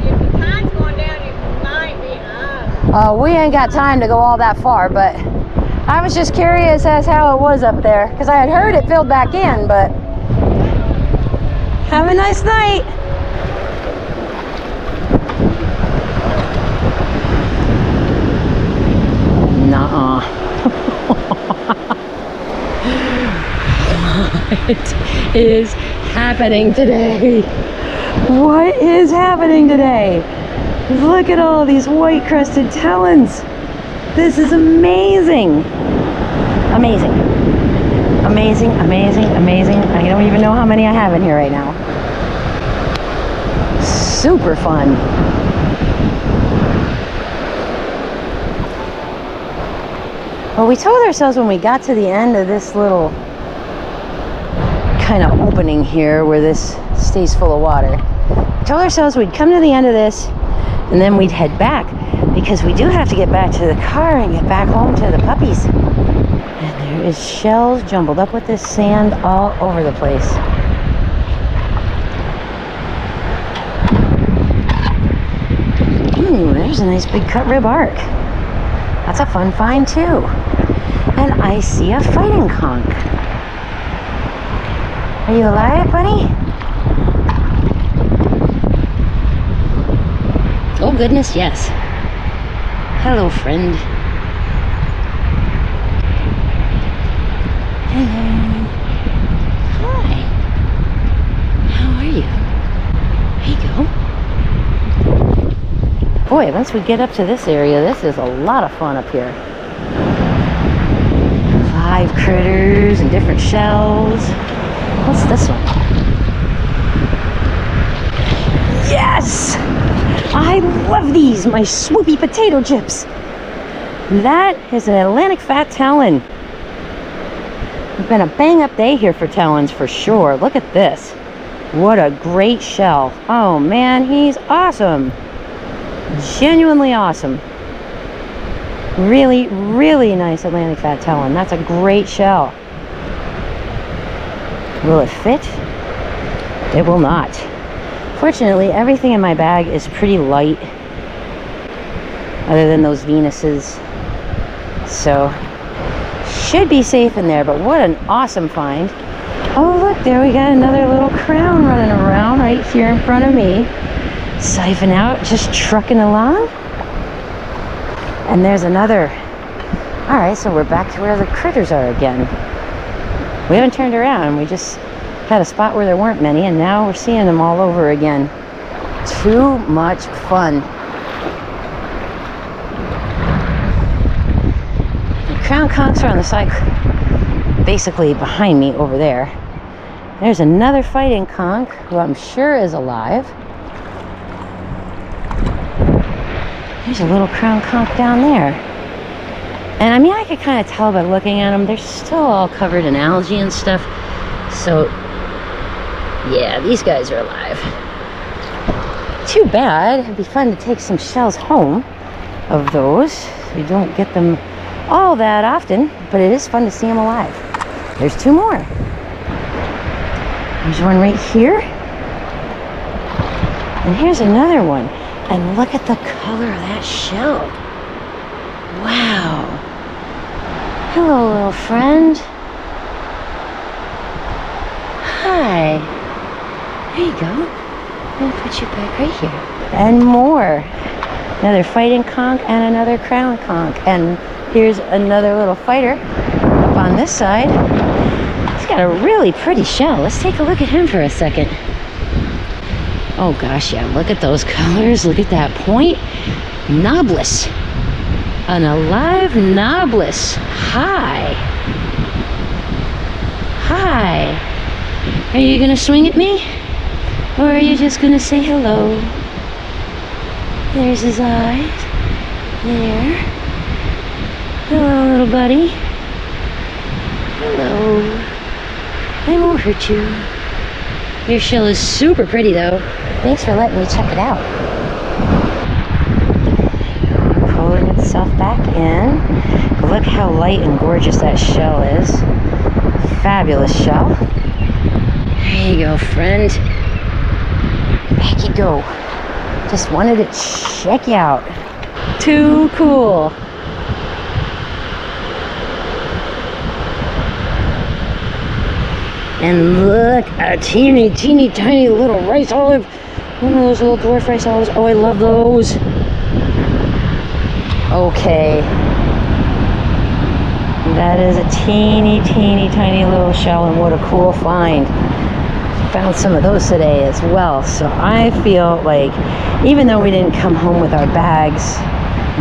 If the tide's going down, you might be up. We ain't got time to go all that far, but I was just curious as how it was up there, because I had heard it filled back in, but have a nice night. Nuh-uh. What is happening today? What is happening today? Look at all these white crested tellins. This is amazing. Amazing. Amazing, amazing, amazing. I don't even know how many I have in here right now. Super fun. Well, we told ourselves when we got to the end of this little kind of opening here where this stays full of water, we told ourselves we'd come to the end of this and then we'd head back, because we do have to get back to the car and get back home to the puppies. And there is shells jumbled up with this sand all over the place. Ooh, there's a nice big cut rib arc. That's a fun find too. And I see a fighting conch. Are you alive, buddy? Oh goodness, yes. Hello, friend. Hello. Hi. How are you? There you go. Boy, once we get up to this area, this is a lot of fun up here. Live critters and different shells. What's this one? Yes! I love these, my swoopy potato chips. That is an Atlantic fat tellin. It's been a bang up day here for tellins for sure. Look at this. What a great shell. Oh man, he's awesome. Genuinely awesome. Really, really nice Atlantic fat tellin. That's a great shell. Will it fit? It will not. Fortunately, everything in my bag is pretty light, other than those Venuses. So, should be safe in there, but what an awesome find. Oh, look, there we got another little crown running around right here in front of me. Siphon out, just trucking along. And there's another. All right, so we're back to where the critters are again. We haven't turned around. We just had a spot where there weren't many, and now we're seeing them all over again. Too much fun. The crown conchs are on the side, basically behind me over there. There's another fighting conch who I'm sure is alive. There's a little crown conch down there. And I mean, I could kind of tell by looking at them, they're still all covered in algae and stuff. So, yeah, these guys are alive. Too bad. It'd be fun to take some shells home of those. We don't get them all that often, but it is fun to see them alive. There's two more. There's one right here. And here's another one. And look at the color of that shell. Wow. Hello, little friend. Hi. There you go. I'll put you back right here. And more. Another fighting conch and another crown conch. And here's another little fighter up on this side. He's got a really pretty shell. Let's take a look at him for a second. Oh gosh, yeah, look at those colors. Look at that point. Knobless. An alive knobless. Hi. Hi. Are you gonna swing at me? Or are you just gonna say hello? There's his eyes. There. Hello, little buddy. Hello. I won't hurt you. Your shell is super pretty though. Thanks for letting me check it out. Pulling itself back in. Look how light and gorgeous that shell is. Fabulous shell. There you go, friend. Back you go. Just wanted to check you out. Too cool. And look, a teeny tiny little rice olive. One of those little dwarf rice olives. Oh, I love those. Okay. That is a teeny tiny little shell, and what a cool find. Found some of those today as well. So I feel like, even though we didn't come home with our bags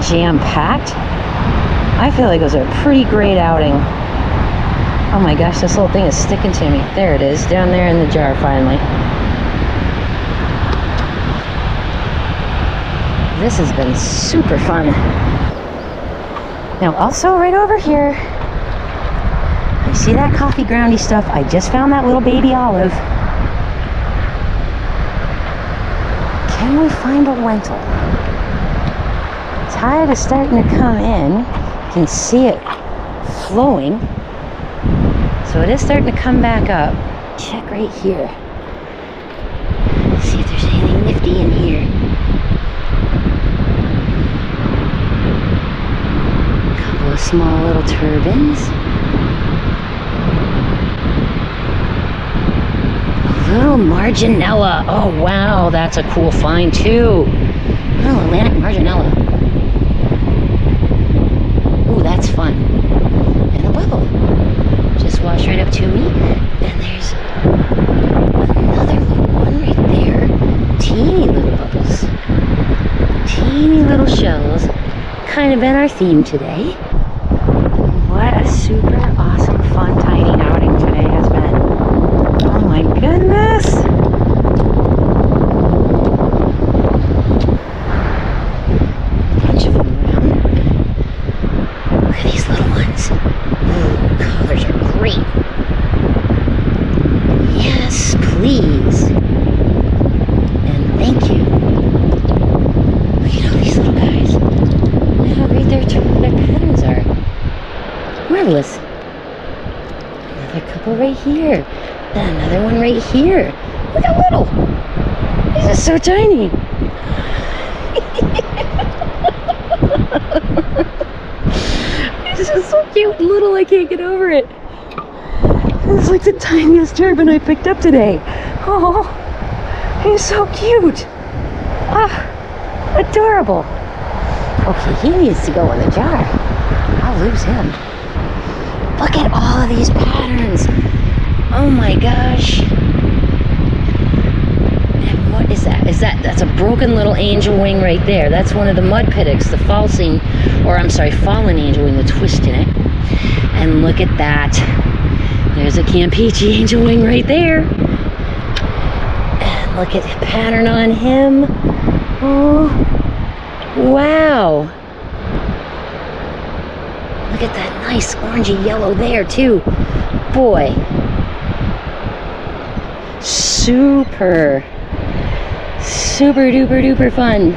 jam-packed, I feel like it was a pretty great outing. Oh my gosh, this little thing is sticking to me. There it is, down there in the jar finally. This has been super fun. Now also right over here, you see that coffee groundy stuff? I just found that little baby olive. Can we find a lentil? Tide is starting to come in. You can see it flowing. So it is starting to come back up. Check right here. See if there's anything nifty in here. A couple of small little turbans. A little marginella. Oh wow, that's a cool find too. Oh, Atlantic marginella. Ooh, that's fun. And a bubble. Just wash right up to me, and there's another little one right there. Teeny little bubbles. Teeny little shells. Kind of been our theme today. What a super awesome, fun, tiny outing today has been. Oh my goodness! A bunch of them around. Look at these little ones. Ooh, colors are great. Yes, please. And thank you. Look at all these little guys. Look how great their patterns are. Marvelous. Another couple right here. And another one right here. Look how little. These are so tiny. This is so cute and little, I can't get over it. It's like the tiniest turban I picked up today. Oh, he's so cute. Ah, adorable. Okay, he needs to go in the jar. I'll lose him. Look at all of these patterns. Oh my gosh. And what is that? That's a broken little angel wing right there. That's one of the mud pittocks, the fallen angel wing with twist in it. And look at that. There's a Campeche angel wing right there. And look at the pattern on him. Oh, wow. Look at that nice orangey yellow there too. Boy. Super duper duper fun. Look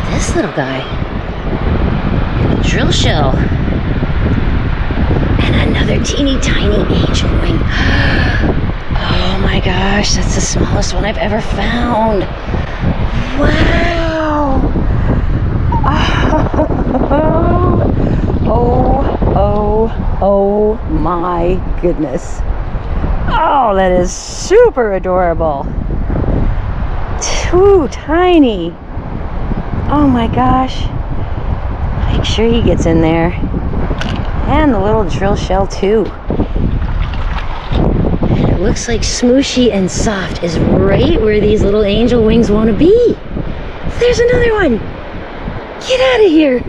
at this little guy. A drill shell. And another teeny tiny angel wing. Oh my gosh, that's the smallest one I've ever found. Wow. Oh Oh my goodness. Oh, that is super adorable. Too tiny. Oh my gosh. Make sure he gets in there. And the little drill shell too. And it looks like smooshy and soft is right where these little angel wings want to be. There's another one. Get out of here.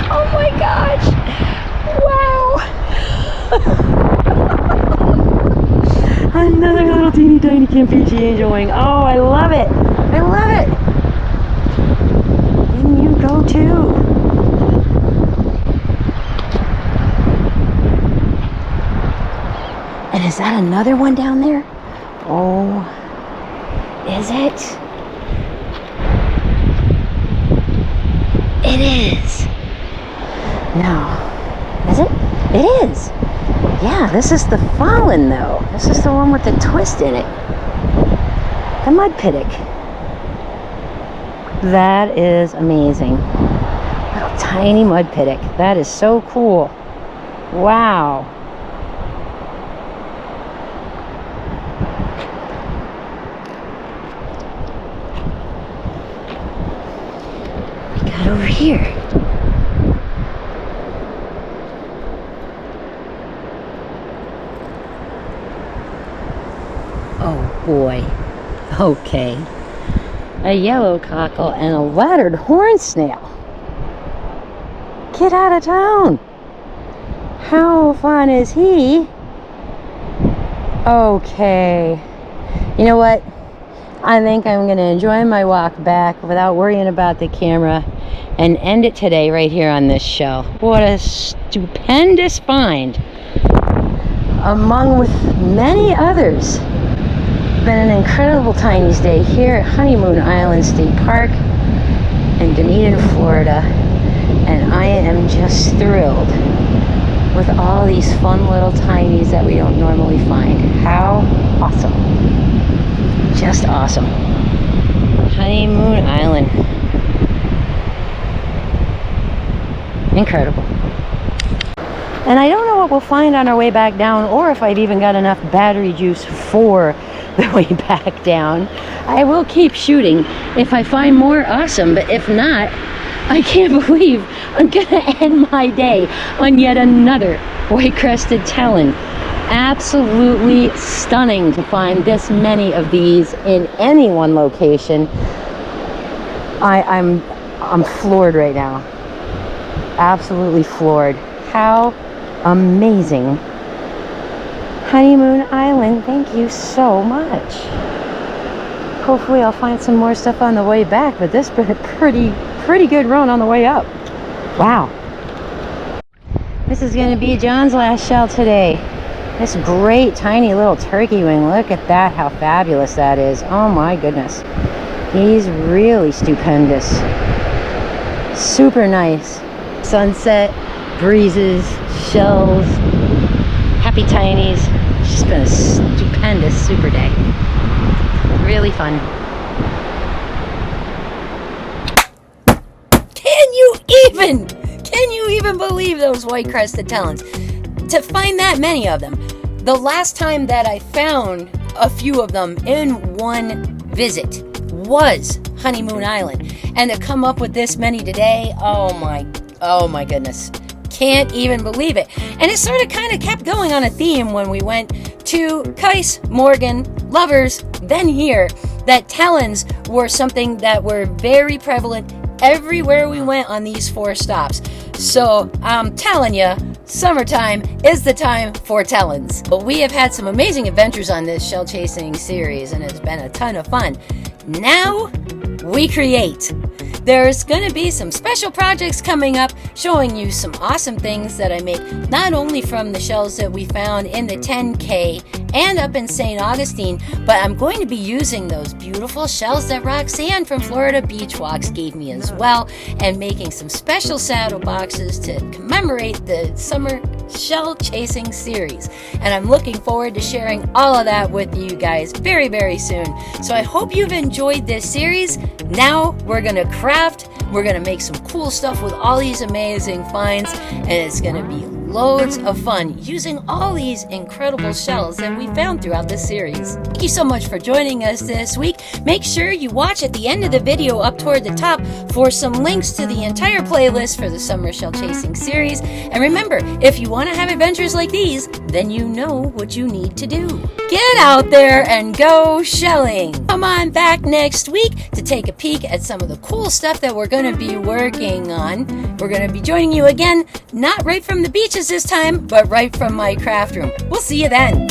Oh my gosh. Wow. Another little teeny tiny Campeche angel wing. Oh, I love it. I love it. And you go too. And is that another one down there? Oh, is it? It is. No. Is it? It is. Yeah, this is the fallen though. This is the one with the twist in it. The mud pittock. That is amazing. Little tiny mud pittock. That is so cool. Wow. We got over here. Oh boy. Okay. A yellow cockle and a laddered horn snail. Get out of town. How fun is he? Okay. You know what? I think I'm going to enjoy my walk back without worrying about the camera and end it today right here on this shell. What a stupendous find. Among with many others. Been an incredible Tiny's Day here at Honeymoon Island State Park in Dunedin, Florida, and I am just thrilled with all these fun little tinies that we don't normally find. How awesome. Just awesome. Honeymoon Island. Incredible. And I don't know what we'll find on our way back down, or if I've even got enough battery juice for the way back down. I will keep shooting if I find more, awesome, but if not, I can't believe I'm gonna end my day on yet another White Crested Tellin. Absolutely stunning to find this many of these in any one location. I'm floored right now. Absolutely floored. How amazing. Honeymoon Island, thank you so much. Hopefully I'll find some more stuff on the way back, but this has been a pretty good run on the way up. Wow. This is going to be John's last shell today. This great tiny little turkey wing. Look at that, how fabulous that is. Oh my goodness. He's really stupendous. Super nice. Sunset, breezes, shells, happy tinies. It's just been a stupendous super day. Really fun. Can you even believe those White Crested Tellins? To find that many of them. The last time that I found a few of them in one visit was Honeymoon Island. And to come up with this many today, oh my goodness. Can't even believe it. And it sort of kind of kept going on a theme when we went to Kais, Morgan, Lovers, then here, that tellins were something that were very prevalent everywhere we went on these 4 stops. So I'm telling you, summertime is the time for tellins. But we have had some amazing adventures on this shell chasing series, and it's been a ton of fun. Now we create. There's going to be some special projects coming up showing you some awesome things that I make, not only from the shells that we found in the 10K and up in St. Augustine, but I'm going to be using those beautiful shells that Roxanne from Florida Beach Walks gave me as well, and making some special saddle boxes to commemorate the summer shell chasing series. And I'm looking forward to sharing all of that with you guys very, very soon. So I hope you've enjoyed this series. Now we're going to craft We're going to make some cool stuff with all these amazing finds, and it's going to be loads of fun using all these incredible shells that we found throughout this series. Thank you so much for joining us this week. Make sure you watch at the end of the video up toward the top for some links to the entire playlist for the Summer Shell Chasing series. And remember, if you want to have adventures like these, then you know what you need to do. Get out there and go shelling. Come on back next week to take a peek at some of the cool stuff that we're going to be working on. We're going to be joining you again, not right from the beaches this time, but right from my craft room. We'll see you then.